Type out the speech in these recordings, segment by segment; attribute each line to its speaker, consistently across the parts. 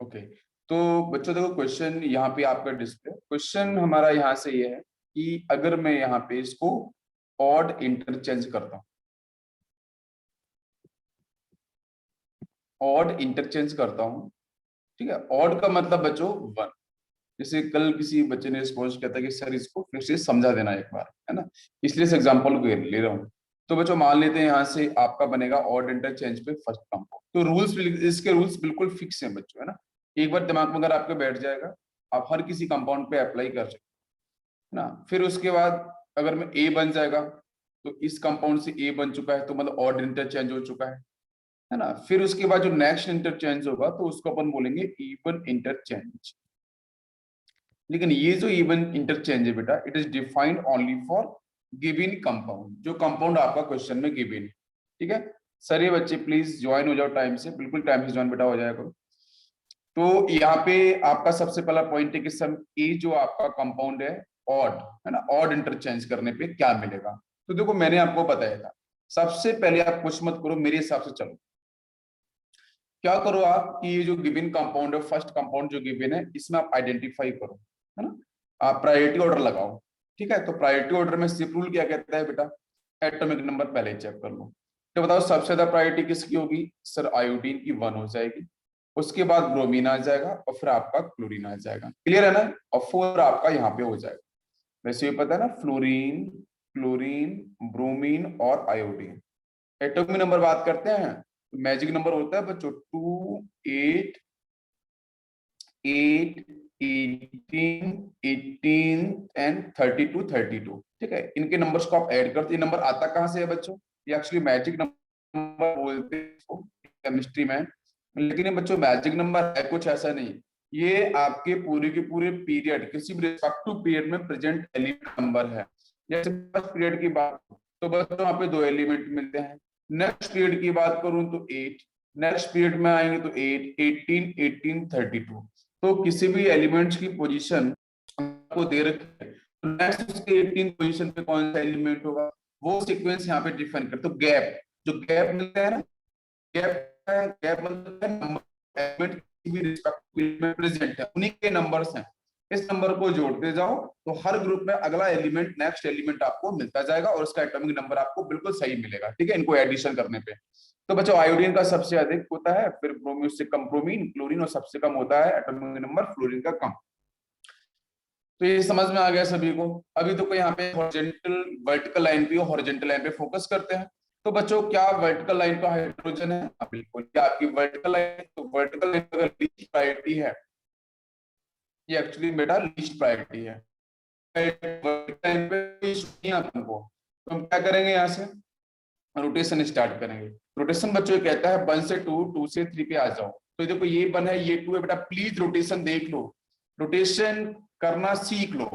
Speaker 1: Okay, तो बच्चों देखो क्वेश्चन यहाँ पे आपका डिस्प्ले, क्वेश्चन हमारा यहाँ से ये है कि अगर मैं यहाँ पे इसको ऑड इंटरचेंज करता हूँ, ऑड इंटरचेंज करता हूँ, ठीक है। ऑड का मतलब बच्चों 1। जैसे कल किसी बच्चे ने रिस्पॉन्स किया था कि सर इसको फिर से समझा देना एक बार, है ना, इसलिए इस एग्जाम्पल को ले रहा हूँ। तो बच्चों मान लेते हैं यहाँ से आपका बनेगा ऑड इंटरचेंज पे फर्स्ट कंपाउंड। तो रूल्स, इसके रूल्स बिल्कुल फिक्स हैं बच्चों, है ना। एक बार दिमाग में अगर आपके बैठ जाएगा, आप हर किसी कंपाउंड पे अप्लाई कर सकते हैं ना। फिर उसके बाद अगर में ए बन जाएगा तो इस कंपाउंड से ए बन चुका है, तो मतलब ऑड इंटरचेंज हो चुका है ना। फिर उसके बाद जो नेक्स्ट इंटरचेंज होगा तो उसको अपन बोलेंगे इवन इंटरचेंज। लेकिन ये जो इवन इंटरचेंज है बेटा, it is defined only for given compound, जो कंपाउंड आपका क्वेश्चन में गिवन है, ठीक है। सर ये बच्चे प्लीज ज्वाइन हो जाओ टाइम से, बिल्कुल टाइम से ज्वाइन बेटा हो जाएगा करो। तो यहाँ पे आपका सबसे पहला पॉइंट है कि सम ए जो आपका कंपाउंड है ऑड, है ना, ऑड इंटरचेंज करने पे क्या मिलेगा। तो देखो मैंने आपको बताया था, सबसे पहले आप कुछ मत करो, मेरे हिसाब से चलो क्या करो आप कि ये जो गिवन कंपाउंड है, फर्स्ट कंपाउंड जो गिवन है, इसमें आप आइडेंटिफाई करो, है ना। आप प्रायोरिटी ऑर्डर लगाओ, ठीक है। तो प्रायोरिटी ऑर्डर में सिप रूल क्या कहता है बेटा, एटॉमिक नंबर पहले चेक कर लो। तो बताओ सबसे ज्यादा प्रायोरिटी किसकी होगी, सर आयोडीन की 1 हो जाएगी, उसके बाद ब्रोमीन आ जाएगा और फिर आपका क्लोरीन आ जाएगा, क्लियर है ना। और 4 आपका यहाँ पे हो जाएगा। वैसे ये पता है ना, फ्लोरीन, क्लोरीन, ब्रोमीन और आयोडीन। एटॉमिक नंबर बात करते हैं, मैजिक नंबर होता है बच्चों 2, 8, 8, 18, 18 एंड 32, 32, ठीक है। इनके नंबर्स को आप ऐड करते हैं। नंबर आता कहां से है बच्चों, ये एक्चुअली मैजिक नंबर बोलते हैं केमिस्ट्री में, लेकिन ये बच्चों मैजिक नंबर है कुछ ऐसा नहीं। ये आपके पूरे के पूरे पीरियड, किसी भी रिस्पेक्टिव पीरियड में प्रेजेंट एलिमेंट नंबर है। जैसे फर्स्ट पीरियड की बात तो बच्चों यहाँ पे 2 एलिमेंट मिलते हैं। नेक्स्ट पीरियड की बात करूं तो 8, नेक्स्ट पीरियड में आएंगे तो 8, 18, 18, 32। तो किसी भी एलिमेंट्स की पोजीशन आपको दे रखी है, तो नेक्स्ट उसके 18 पोजीशन पे कौन सा एलिमेंट होगा, वो सीक्वेंस यहाँ पे डिफाइन कर। तो गैप, जो गैप मिलता है ना, गैप मतलब नंबर एलिमेंट किसी भी रिस्पेक्टिव में प्रेजेंट है, उन्हीं के नंबर्स हैं। इस नंबर को जोड़ते जाओ तो हर ग्रुप में अगला एलिमेंट, नेक्स्ट एलिमेंट आपको मिलता जाएगा और उसका एटॉमिक नंबर आपको बिल्कुल सही मिलेगा, ठीक है, इनको एडिशन करने पे। तो बच्चों आयोडीन का सबसे अधिक होता है, फिर ब्रोमीन से कम ब्रोमीन, क्लोरीन और सबसे कम होता है एटॉमिक नंबर फ्लोरीन का कम। तो ये समझ में आ गया सभी को। अभी तो कोई यहाँ पे हॉरिजॉन्टल वर्टिकल लाइन पे, हॉरिजॉन्टल लाइन पे फोकस करते हैं। तो बच्चों क्या वर्टिकल लाइन का हाइड्रोजन है, बिल्कुल। क्या आपकी वर्टिकल लाइन, तो वर्टिकल लाइन अगर लीस्ट प्रायोरिटी है, ये एक्चुअली बेटा लीस्ट प्रायोरिटी है। लाइन पे अपन को, तो हम क्या करेंगे, यहाँ से रोटेशन स्टार्ट करेंगे। रोटेशन बच्चों कहता है 1 से 2, 2 से 3 पे आ जाओ। तो देखो ये 1 है, ये 2 है बेटा, प्लीज रोटेशन देख लो, रोटेशन करना सीख लो,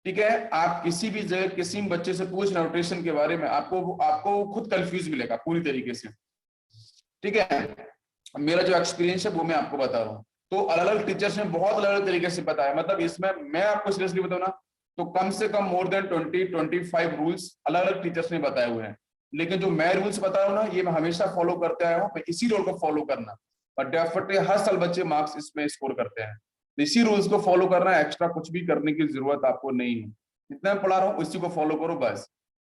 Speaker 1: ठीक है। आप किसी भी जगह किसी बच्चे से पूछ रहे रोटेशन के बारे में, आपको आपको खुद कंफ्यूज मिलेगा पूरी तरीके से, ठीक है। मेरा जो एक्सपीरियंस है वो मैं आपको बता रहा हूँ। तो अलग अलग टीचर्स ने बहुत अलग अलग तरीके से बताया, मतलब इसमें मैं आपको सीरियसली बताऊँ ना, तो कम से कम मोर देन 20-25 रूल्स अलग अलग टीचर्स ने बताए हुए हैं। लेकिन जो मैं रूल्स बता रहा हूँ ना, ये मैं हमेशा फॉलो करते आया हूँ, मैं इसी रूल को फॉलो करना, और डेफिनेटली हर साल बच्चे मार्क्स इसमें स्कोर करते हैं। तो इसी रूल्स को फॉलो करना, एक्स्ट्रा कुछ भी करने की जरूरत आपको नहीं है। जितना मैं पढ़ा रहा हूँ उसी को फॉलो करो बस।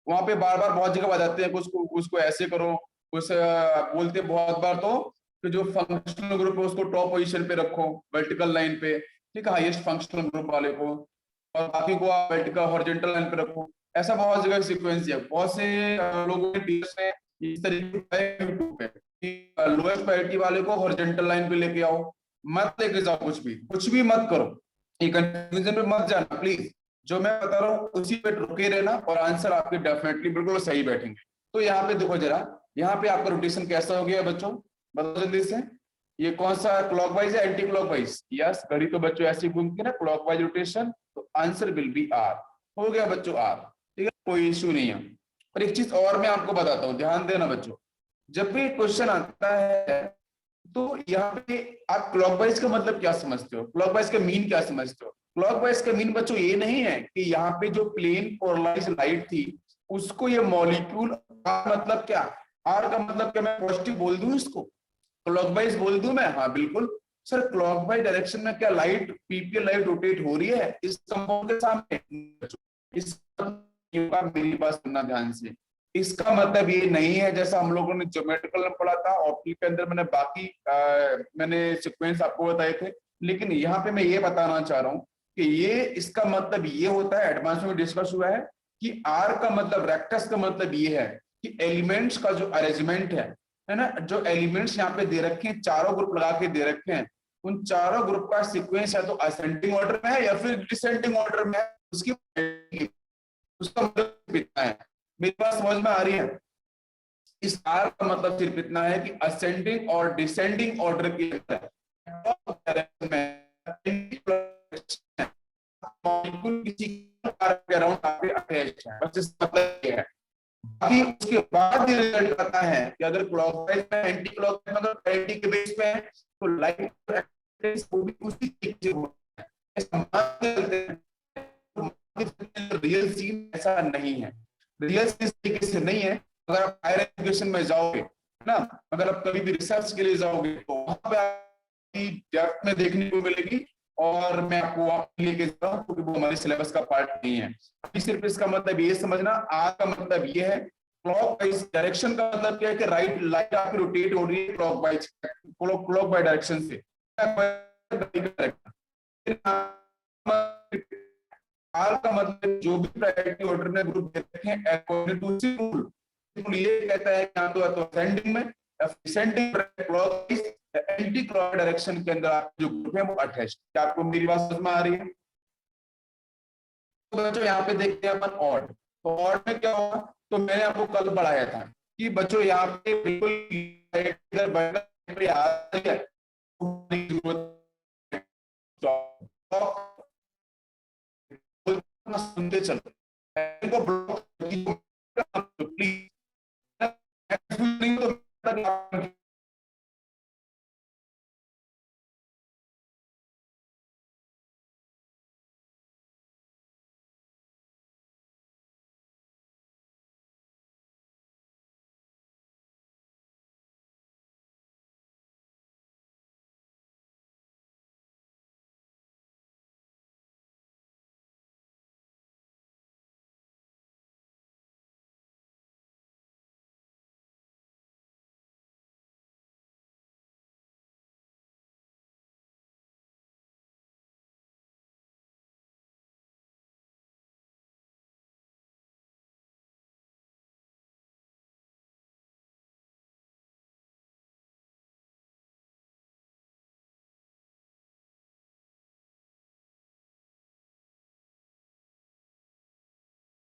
Speaker 1: वहां पे बार बार बहुत जगह बताते हैं उसको उसको ऐसे करो, उस बोलते बहुत बार तो जो फंक्शनल ग्रुप है उसको टॉप पोजीशन पे रखो वर्टिकल लाइन पे, ठीक है, हाईएस्ट फंक्शनल ग्रुप वाले को, और बाकी को आप वर्टिकल हॉरिजॉन्टल लाइन पे रखो। ऐसा बहुत जगह सीक्वेंस है, बहुत से लोगों ने टीचर्स ने इस तरीके से यूट्यूब पे कि लोएस्ट प्रायोरिटी वाले को हॉरिजॉन्टल लाइन पे लेके आओ, मत लेके जाओ, कुछ भी मत करो, ये कंफ्यूजन में मत जाना प्लीज। जो मैं बता रहा हूँ उसी पे रुके रहना और आंसर आपके डेफिनेटली बिल्कुल सही बैठेंगे। तो यहाँ पे देखो जरा, यहाँ पे आपका रोटेशन कैसा हो गया बच्चों, बताओ जल्दी से। ये कौन सा क्लॉकवाइज है, एंटी क्लॉकवाइज? यस, घड़ी तो बच्चों ऐसे घूमती है ना, क्लॉकवाइज रोटेशन, तो आंसर विल बी आर। हो गया बच्चों आर, ठीक है, कोई इश्यू नहीं है। और एक चीज और मैं आपको बताता हूँ, ध्यान देना बच्चों, जब भी क्वेश्चन आता है तो यहाँ पे आप क्लॉकवाइज का मतलब क्या समझते हो, क्लॉकवाइज का मीन क्या समझते हो? क्लॉकवाइज का मीन बच्चों ये नहीं है कि यहाँ पे जो प्लेन पोलराइज लाइट थी उसको ये मॉलिक्यूल, मतलब क्या, आर का मतलब क्या, मैं पॉजिटिव बोल दूं इसको, क्लॉकवाइज बोल दूं मैं? हाँ बिल्कुल, सर क्लॉकवाइज डायरेक्शन में क्या लाइट पीपीएल लाइट रोटेट हो रही है इस कंपाउंड के सामने? इस मेरी बात सुनना ध्यान से, इसका मतलब ये नहीं है जैसा हम लोगों ने ज्योमेट्रिकल में पढ़ा था, ऑप्टिक के अंदर मैंने बाकी मैंने सीक्वेंस आपको बताए थे, लेकिन यहाँ पे मैं ये बताना चाह रहा हूँ कि ये इसका मतलब ये होता है, एडवांस में डिस्कस हुआ है कि आर का मतलब, रेक्टस का मतलब ये है कि एलिमेंट्स का जो अरेंजमेंट है ना, जो एलिमेंट्स यहाँ पे दे रखे हैं, चारों ग्रुप लगा के दे रखे हैं, उन चारों ग्रुप का सीक्वेंस है तो असेंडिंग ऑर्डर में है या फिर डिसेंडिंग ऑर्डर में है, उसकी उसका मतलब इतना है। मेरी बात समझ में आ रही है? इस आर का मतलब सिर्फ इतना है कि असेंडिंग और डिसेंडिंग ऑर्डर के अंदर किसी के अराउंड अटैच्ड है, बस इसका मतलब ये है। बाकी उसके बाद ये रिजल्ट आता है कि अगर क्लॉकवाइज में एंटी क्लॉकवाइज में अगर पैरिटी के बेस पे है तो लाइट वो भी उसी तरीके से होता है। रियल सीन ऐसा नहीं है, रियल सीन इस तरीके से नहीं है। अगर आप हायर एजुकेशन में जाओगे ना, अगर आप कभी भी रिसर्च के लिए जाओगे तो वहां पे आपकी डेप्थ में देखने को मिलेगी, और मैं आपको वहां लेके जाता हूँ क्योंकि वो हमारे सिलेबस का पार्ट नहीं है। अभी सिर्फ इसका मतलब ये समझना, आर का मतलब ये है, क्लॉकवाइज डायरेक्शन का मतलब क्या है कि राइट लाइट आपकी रोटेट हो रही है क्लॉकवाइज, क्लॉकवाइज डायरेक्शन से। आर का मतलब जो भी प्रायोरिटी ऑर्डर में ग्रुप दे रखे हैं according to C rule, rule ये कहता है कि या तो असेंडिंग में या descending clockwise anti clock direction के अंदर आप जो ग्रुप है वो अटैच्ड। क्या आपको मेरी बात समझ में आ रही है? तो बच्चों यहाँ पे देखते हैं अपन ऑड, तो ऑड में क्या होगा, तो मैंने आपको कल पढ़ाया था कि बच्चों यहाँ पे बिल्कुल इधर बढ़ना याद है, सुनते चलो इनको ब्लॉक प्लीज,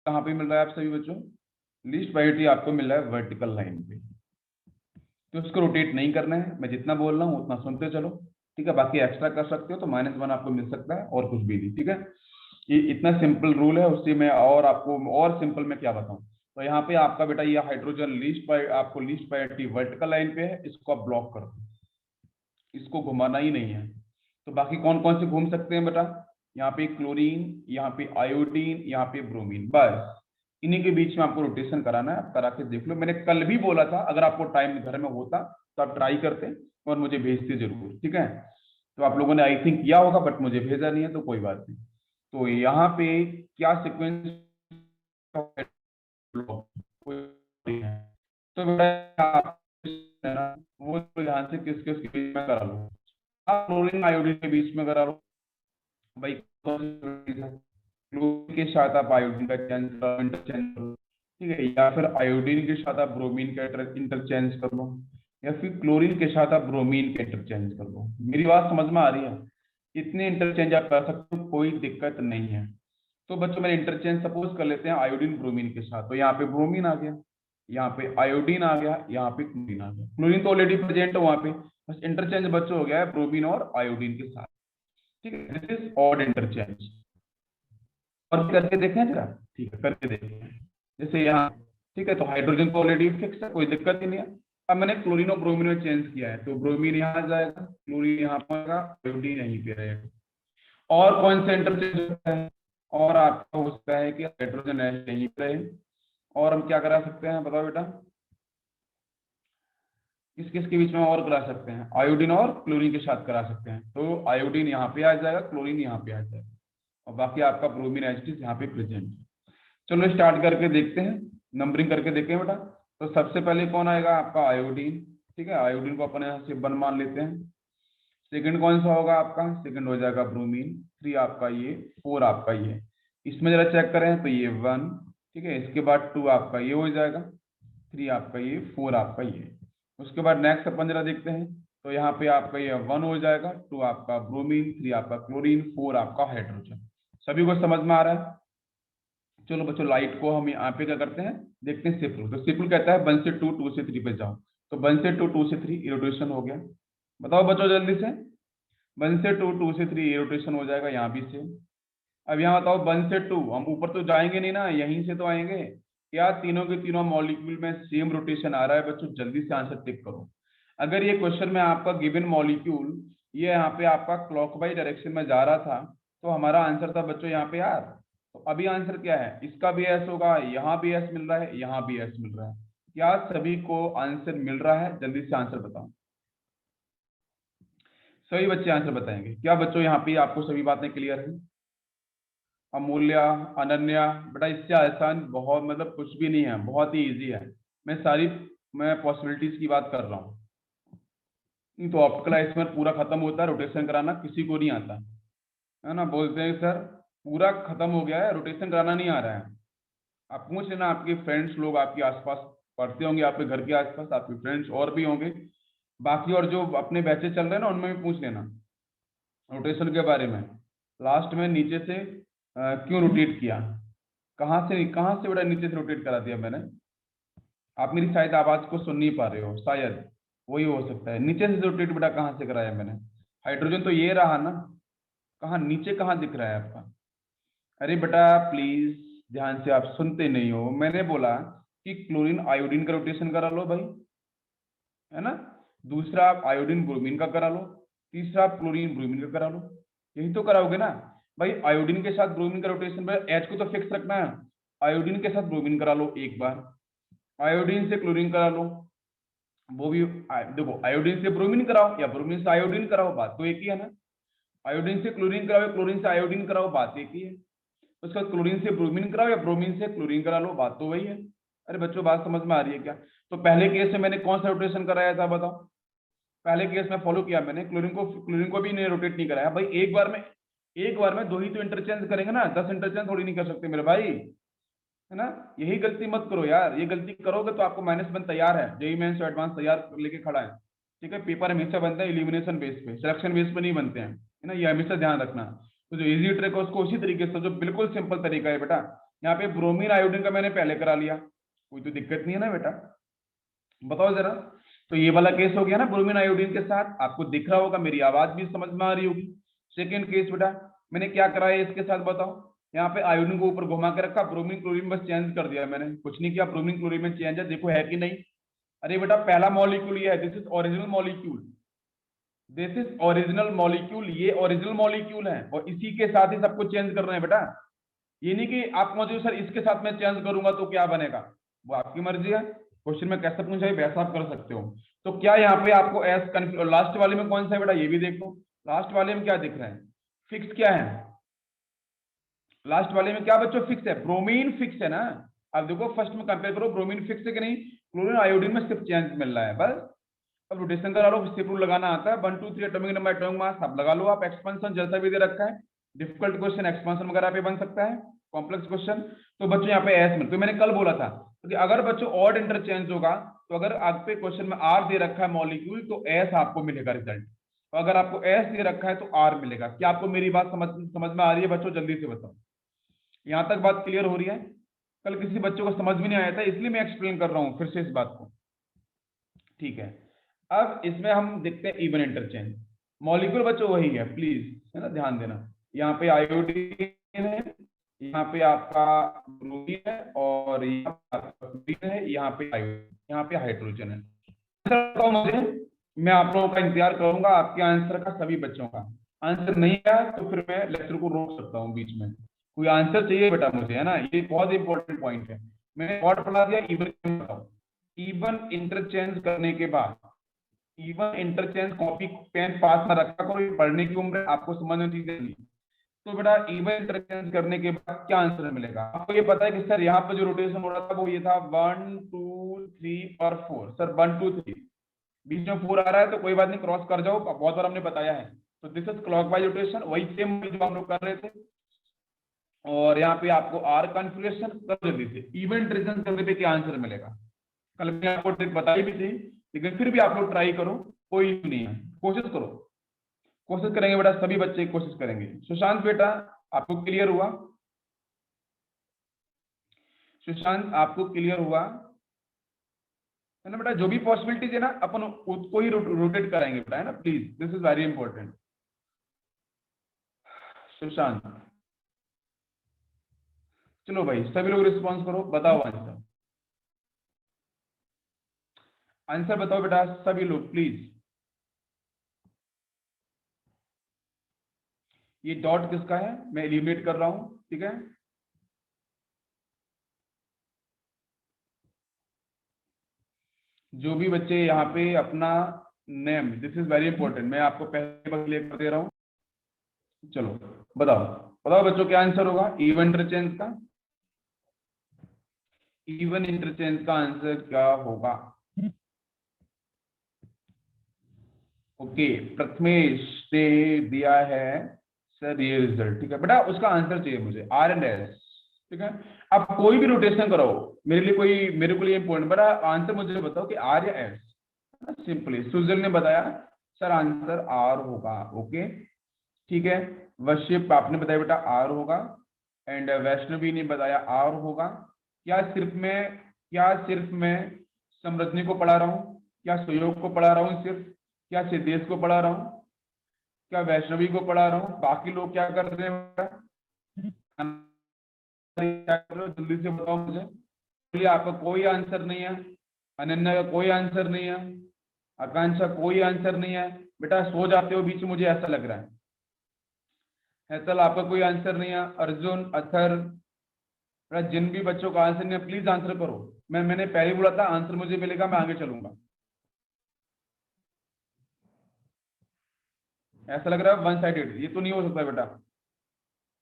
Speaker 1: कहाँ पे मिल रहा है आप सभी बच्चों? लीस्ट प्रायोरिटी आपको मिल रहा है वर्टिकल लाइन पे, तो इसको रोटेट नहीं करना है, मैं जितना बोल रहा हूँ उतना सुनते चलो, ठीक है? बाकी एक्स्ट्रा कर सकते हो तो -1 आपको मिल सकता है और कुछ भी नहीं, ठीक है? ये इतना सिंपल रूल है, उससे मैं और आपको और सिंपल में क्या बताऊं। तो यहाँ पे आपका बेटा ये हाइड्रोजन लीस्ट आपको लीस्ट प्रायोरिटी वर्टिकल लाइन पे है, इसको आप ब्लॉक कर दो, इसको घुमाना ही नहीं है। तो बाकी कौन कौन से घूम सकते हैं बेटा? यहाँ पे क्लोरीन, यहाँ पे आयोडीन, यहाँ पे ब्रोमीन, बस इन्हीं के बीच में आपको रोटेशन कराना है। आप करा के देख लो, मैंने कल भी बोला था अगर आपको टाइम घर में होता तो आप ट्राई करते और मुझे भेजते जरूर, ठीक है? तो आप लोगों ने आई थिंक किया होगा बट मुझे भेजा नहीं है, तो कोई बात नहीं। तो यहाँ पे क्या सीक्वेंस तो बेटा वो ध्यान से किस किस बीच में करा लो, आप क्लोरीन आयोडीन के बीच में करा लो भाई, क्लोरीन के साथ आप आयोडीन का इंटरचेंज करो, ठीक है? या फिर आयोडीन के साथ आप ब्रोमीन का इंटरचेंज कर लो, या फिर क्लोरीन के साथ आप ब्रोमीन का इंटरचेंज कर लो। मेरी बात समझ में आ रही है? इतने इंटरचेंज आप कर सकते हो, कोई दिक्कत नहीं है। तो बच्चों मैंने इंटरचेंज सपोज कर लेते हैं आयोडीन ब्रोमीन के साथ, तो यहाँ पे ब्रोमीन आ गया, यहाँ पे आयोडीन आ गया, यहाँ पे क्लोरीन आ गया। क्लोरीन तो ऑलरेडी प्रेजेंट है वहां पे, बस इंटरचेंज बच्चों हो गया है ब्रोमीन और आयोडीन के साथ, ठीक है? This is odd interchange. और करके देखें जरा, ठीक है करके देखें। जैसे यहाँ, ठीक है, तो हाइड्रोजन तो ऑलरेडी फिक्स है, कोई दिक्कत ही नहीं है। अब मैंने क्लोरीन और ब्रोमीन में चेंज किया है, तो ब्रोमीन यहाँ जाएगा, क्लोरीन यहाँ पहुंचेगा, आयोडीन यहीं पे रहेगा। और कौन सा इंटरचेंज होता है? और आपका हो सकता है कि हाइड्रोजन यहीं पे रहे। और हम क्या करा सकते हैं बताओ बेटा? किस किस के बीच में और करा सकते हैं, आयोडीन और क्लोरीन के साथ करा सकते हैं। तो आयोडीन यहाँ पे आ जाएगा, क्लोरीन यहाँ पे आ जाएगा, और बाकी आपका ब्रोमीन एसिड यहाँ पे प्रेजेंट है। चलो स्टार्ट करके देखते हैं, नंबरिंग करके देखते हैं बेटा। तो सबसे पहले कौन आएगा आपका आयोडीन, ठीक है, आयोडीन को अपन यहाँ से 1 मान लेते हैं। सेकंड कौन सा होगा आपका, सेकंड हो जाएगा ब्रोमीन, 3 आपका ये, 4 आपका ये। इसमें जरा चेक करें तो ये 1, ठीक है, इसके बाद 2 आपका ये हो जाएगा, 3 आपका ये, 4 आपका ये। उसके बाद नेक्स्ट अपन जरा देखते हैं, तो यहाँ पे आपका ये 1 हो जाएगा, 2 आपका ब्रोमीन, 3 आपका क्लोरीन, 4 आपका हाइड्रोजन। सभी को समझ में आ रहा है? चलो बच्चों लाइट को हम यहाँ पे क्या करते हैं, देखते हैं सिप रूल। तो सिप रूल कहता है 1 से 2, 2 से 3 पे जाओ। तो 1 से 2, 2 से 3 रोटेशन हो गया। बताओ बच्चों जल्दी से, 1 से 2, 2 से 3 रोटेशन हो जाएगा, यहाँ भी से। अब यहाँ बताओ 1 से 2, हम ऊपर तो जाएंगे नहीं ना, यहीं से तो आएंगे। क्या तीनों के तीनों मॉलिक्यूल में सेम रोटेशन आ रहा है बच्चों? जल्दी से आंसर टिक करो। अगर ये क्वेश्चन में आपका गिवन मॉलिक्यूल ये यहाँ पे आपका क्लॉकवाइज डायरेक्शन में जा रहा था, तो हमारा आंसर था बच्चों यहाँ पे यार। तो अभी आंसर क्या है, इसका भी एस होगा, यहाँ भी एस मिल रहा है, यहाँ भी एस मिल रहा है। क्या सभी को आंसर मिल रहा है? जल्दी से आंसर बताओ। सभी बच्चे आंसर बताएंगे क्या बच्चों? यहाँ पे आपको सभी बातें क्लियर है? अमूल्य, अनन्या, बेटा इससे आसान बहुत मतलब कुछ भी नहीं है, बहुत ही इजी है। मैं पॉसिबिलिटीज की बात कर रहा हूँ। नहीं तो ऑप्टिकल आइसोमर पूरा खत्म होता है, रोटेशन कराना किसी को नहीं आता है ना। बोलते हैं सर पूरा खत्म हो गया है, रोटेशन कराना नहीं आ रहा है। आप पूछ लेना, आपके फ्रेंड्स लोग आपके आसपास पढ़ते होंगे, आपके घर के आसपास आपके फ्रेंड्स और भी होंगे बाकी, और जो अपने बैचेस चल रहे हैं ना उनमें भी पूछ लेना रोटेशन के बारे में। लास्ट में नीचे से क्यों रोटेट किया, कहाँ से बड़ा नीचे से रोटेट करा दिया मैंने। आप मेरी शायद आवाज को सुन नहीं पा रहे हो, शायद वही हो सकता है। नीचे से रोटेट बेटा कहाँ से कराया मैंने? हाइड्रोजन तो ये रहा ना, कहाँ नीचे कहाँ दिख रहा है आपका? अरे बेटा प्लीज ध्यान से, आप सुनते नहीं हो। मैंने बोला कि क्लोरीन आयोडीन का रोटेशन करा लो भाई, है ना। दूसरा आप आयोडीन ब्रोमीन का करा लो, तीसरा आप क्लोरीन ब्रोमीन का करा लो, यही तो कराओगे ना भाई। आयोडीन के साथ ब्रोमीन का रोटेशन में एच को तो फिक्स रखना है। आयोडीन के साथ ब्रोमीन करा लो एक बार, आयोडीन से क्लोरीन करा लो, वो भी देखो आयोडीन से ब्रोमीन कराओ या ब्रोमीन से आयोडीन कराओ, बात तो एक ही है ना। आयोडीन से क्लोरीन कराओ या क्लोरीन से आयोडीन कराओ, बात एक ही है। उसके बाद क्लोरीन से ब्रोमीन कराओ या ब्रोमीन से क्लोरीन करा लो, बात तो वही है। अरे बच्चों बात समझ में आ रही है क्या? तो पहले केस में मैंने कौन सा रोटेशन कराया था बताओ? पहले केस में फॉलो किया मैंने, क्लोरीन को भी नहीं रोटेट नहीं कराया भाई। एक बार में 2 ही तो इंटरचेंज करेंगे ना, 10 इंटरचेंज थोड़ी नहीं कर सकते मेरे भाई, है ना। यही गलती मत करो यार, ये गलती करोगे तो आपको -1 तैयार है, जेईई मेंस एडवांस तैयार लेके खड़ा है, ठीक है। पेपर हमेशा बनता है एलिमिनेशन बेस पे, सिलेक्शन बेस पे नहीं बनते हैं, है ना, ये हमेशा ध्यान रखना। तो जो इजी ट्रिक है उसको उसी तरीके से, जो बिल्कुल सिंपल तरीका है बेटा, यहाँ पे ब्रोमीन आयोडीन का मैंने पहले करा लिया, कोई तो दिक्कत नहीं है ना बेटा, बताओ जरा। तो ये वाला केस हो गया ना ब्रोमीन आयोडीन के साथ, आपको दिख रहा होगा, मेरी आवाज भी समझ में आ रही होगी। सेकेंड केस बेटा मैंने क्या कराया इसके साथ बताओ? यहाँ पे आयोडीन को ऊपर घुमा के रखा, ब्रोमीन क्लोरीन बस चेंज कर दिया मैंने, कुछ नहीं किया। ब्रोमीन क्लोरीन में चेंज है, देखो है कि नहीं। अरे बेटा पहला मॉलिक्यूल ये है, this is original molecule, this is original molecule, ये ओरिजिनल मॉलिक्यूल है, और इसी के साथ ही सबको चेंज कर रहे हैं बेटा। ये नहीं कि आप मुझे सर इसके साथ मैं चेंज करूंगा तो क्या बनेगा, वो आपकी मर्जी है। क्वेश्चन में कैसे पूछा है वैसा आप कर सकते हो। तो क्या यहाँ पे आपको एस कंफ्यूज, लास्ट वाले में कौन सा है बेटा ये भी देखो। लास्ट वाले में क्या दिख रहा है, फिक्स क्या है? लास्ट वाले में क्या बच्चों फिक्स है? ब्रोमीन फिक्स है ना। अब देखो फर्स्ट में कंपेयर करो, ब्रोमीन फिक्स है कि नहीं, क्लोरीन आयोडीन में सिर्फ चेंज मिल रहा है बस। अब रोटेशन करा लो, सिर्फ रूल लगाना आता है, 1 2 3 एटॉमिक नंबर एटॉमिक मास सब लगा लो आप। एक्सपेंशन जैसा भी दे रखा है, डिफिकल्ट क्वेश्चन एक्सपेंशन वगैरह पे बन सकता है, कॉम्प्लेक्स क्वेश्चन। तो बच्चों यहाँ पे एस मिल, तो मैंने कल बोला था कि अगर बच्चों ऑड इंटरचेंज होगा, तो अगर आपके क्वेश्चन में आर दे रखा है मॉलिक्यूल, तो एस आपको मिलेगा रिजल्ट। तो अगर आपको एस दे रखा है तो आर मिलेगा। क्या आपको मेरी बात समझ में आ रही है बच्चों? जल्दी से बताओ, यहाँ तक बात क्लियर हो रही है? कल किसी बच्चों को समझ में नहीं आया था, इसलिए मैं एक्सप्लेन कर रहा हूँ फिर से इस बात को, ठीक है। अब इसमें हम देखते हैं इवन इंटरचेंज। मॉलिक्यूल बच्चों वही है, प्लीज है ना, ध्यान देना। यहाँ पे आयोडीन है, यहाँ पे आपका ब्रोमीन है, और यहाँ पे आपका क्लोरीन है, यहाँ पे हाइड्रोजन है। मुझे, मैं आप लोगों का इंतजार करूंगा, आपके आंसर का, सभी बच्चों का। आंसर नहीं आया तो फिर मैं लेक्चर को रोक सकता हूँ बीच में। कोई आंसर चाहिए बेटा मुझे, है ना, ये बहुत इंपॉर्टेंट पॉइंट है। मैंने वर्ड पढ़ा दिया इवन, बताओ इवन इंटरचेंज करने के बाद इवन इंटरचेंज कॉपी पेन पास ना रखा करो, पढ़ने की उम्र है, आपको समझ में चीजें नहीं। तो बेटा इवन इंटरचेंज करने के बाद क्या आंसर मिलेगा? आपको ये पता है कि सर यहाँ पे जो रोटेशन हो रहा था वो ये था 1 2 3 और 4। सर 1 2 3 बीच में 4 आ रहा है तो कोई बात नहीं, क्रॉस कर जाओ, बहुत बार हमने बताया है। तो दिस इज क्लॉकवाइज रोटेशन, वही सेम जो हम लोग कर रहे थे। और यहाँ पे आपको आर कॉन्फिगरेशन कर देते थे। इवन इंटरचेंज करने पे क्या आंसर मिलेगा? कल मैंने आपको ट्रिक बताई भी थी, लेकिन फिर भी आप लोग ट्राई करो, कोई इशू नहीं है, कोशिश करो। कोशिश करेंगे बेटा, सभी बच्चे कोशिश करेंगे। सुशांत बेटा आपको क्लियर हुआ? सुशांत आपको क्लियर हुआ है ना बेटा? जो भी पॉसिबिलिटीज है ना अपन उसको ही रोटेट कराएंगे बेटा, है ना? Please, this is very important. Sushant चलो भाई सभी लोग रिस्पॉन्स करो, बताओ आंसर। आंसर बताओ बेटा सभी लोग प्लीज। ये डॉट किसका है? मैं एलिमिनेट कर रहा हूं, ठीक है? जो भी बच्चे यहाँ पे अपना name, this is very important, मैं आपको पहले बार क्लियर कर दे रहा हूँ। चलो बताओ, बताओ बच्चों क्या आंसर होगा इवन इंटरचेंज का? इवन इंटरचेंज का आंसर क्या होगा? ओके, प्रथमेश ने दिया है सर ये रिजल्ट, ठीक है बेटा? उसका आंसर चाहिए मुझे, आर एंड एस, ठीक है? अब कोई भी रोटेशन करो, मेरे लिए कोई, मेरे को लिए इंपॉर्टेंट बेटा आंसर मुझे बताओ कि आर या एस। सिंपली सुजल ने बताया सर आंसर आर होगा, ओके ठीक है। वर्षिप आपने बताया बेटा आर होगा, एंड वैष्णवी ने बताया आर होगा। क्या सिर्फ मैं समृद्धि को पढ़ा रहा हूँ? क्या सुयोग को पढ़ा रहा हूँ सिर्फ? क्या सिद्धेश को पढ़ा रहा हूँ? क्या वैष्णवी को पढ़ा रहा हूँ? बाकी लोग क्या कर रहे हैं बेटा? क्या कर रहे हो जल्दी से बताओ मुझे। बोलिए आपका कोई आंसर नहीं है, अनन्या का कोई आंसर नहीं है, आकांक्षा कोई आंसर नहीं है। बेटा सो जाते हो बीच में, मुझे ऐसा लग रहा है। हैसल आपका कोई आंसर नहीं है, अर्जुन अथर, बेटा जिन भी बच्चों का आंसर नहीं है प्लीज आंसर करो। मैंने पहले ही बोला था आंसर मुझे मिलेगा, मैं आगे चलूंगा। ऐसा लग रहा है वन साइडेड, ये तो नहीं हो सकता बेटा।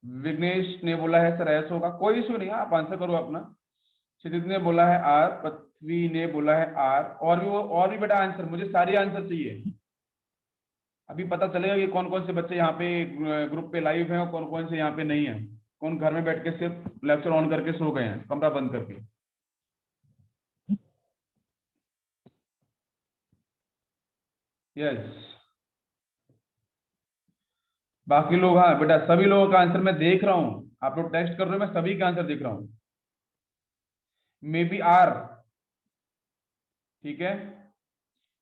Speaker 1: विघ्नेश ने बोला है सर ऐसा होगा, कोई इशू नहीं है, आप आंसर करो अपना। क्षितिज ने बोला है आर, पृथ्वी ने बोला है आर, और भी बेटा आंसर, मुझे सारे आंसर चाहिए। अभी पता चलेगा कि कौन कौन से बच्चे यहाँ पे ग्रुप पे लाइव हैं और कौन कौन से यहाँ पे नहीं है। कौन घर में बैठ के सिर्फ लेक्चर ऑन करके सो गए हैं कमरा बंद करके। यस, बाकी लोग, हाँ बेटा सभी लोगों का आंसर मैं देख रहा हूँ, आप लोग टेस्ट कर रहे हो, मैं सभी का आंसर देख रहा हूँ। मे बी आर, ठीक है।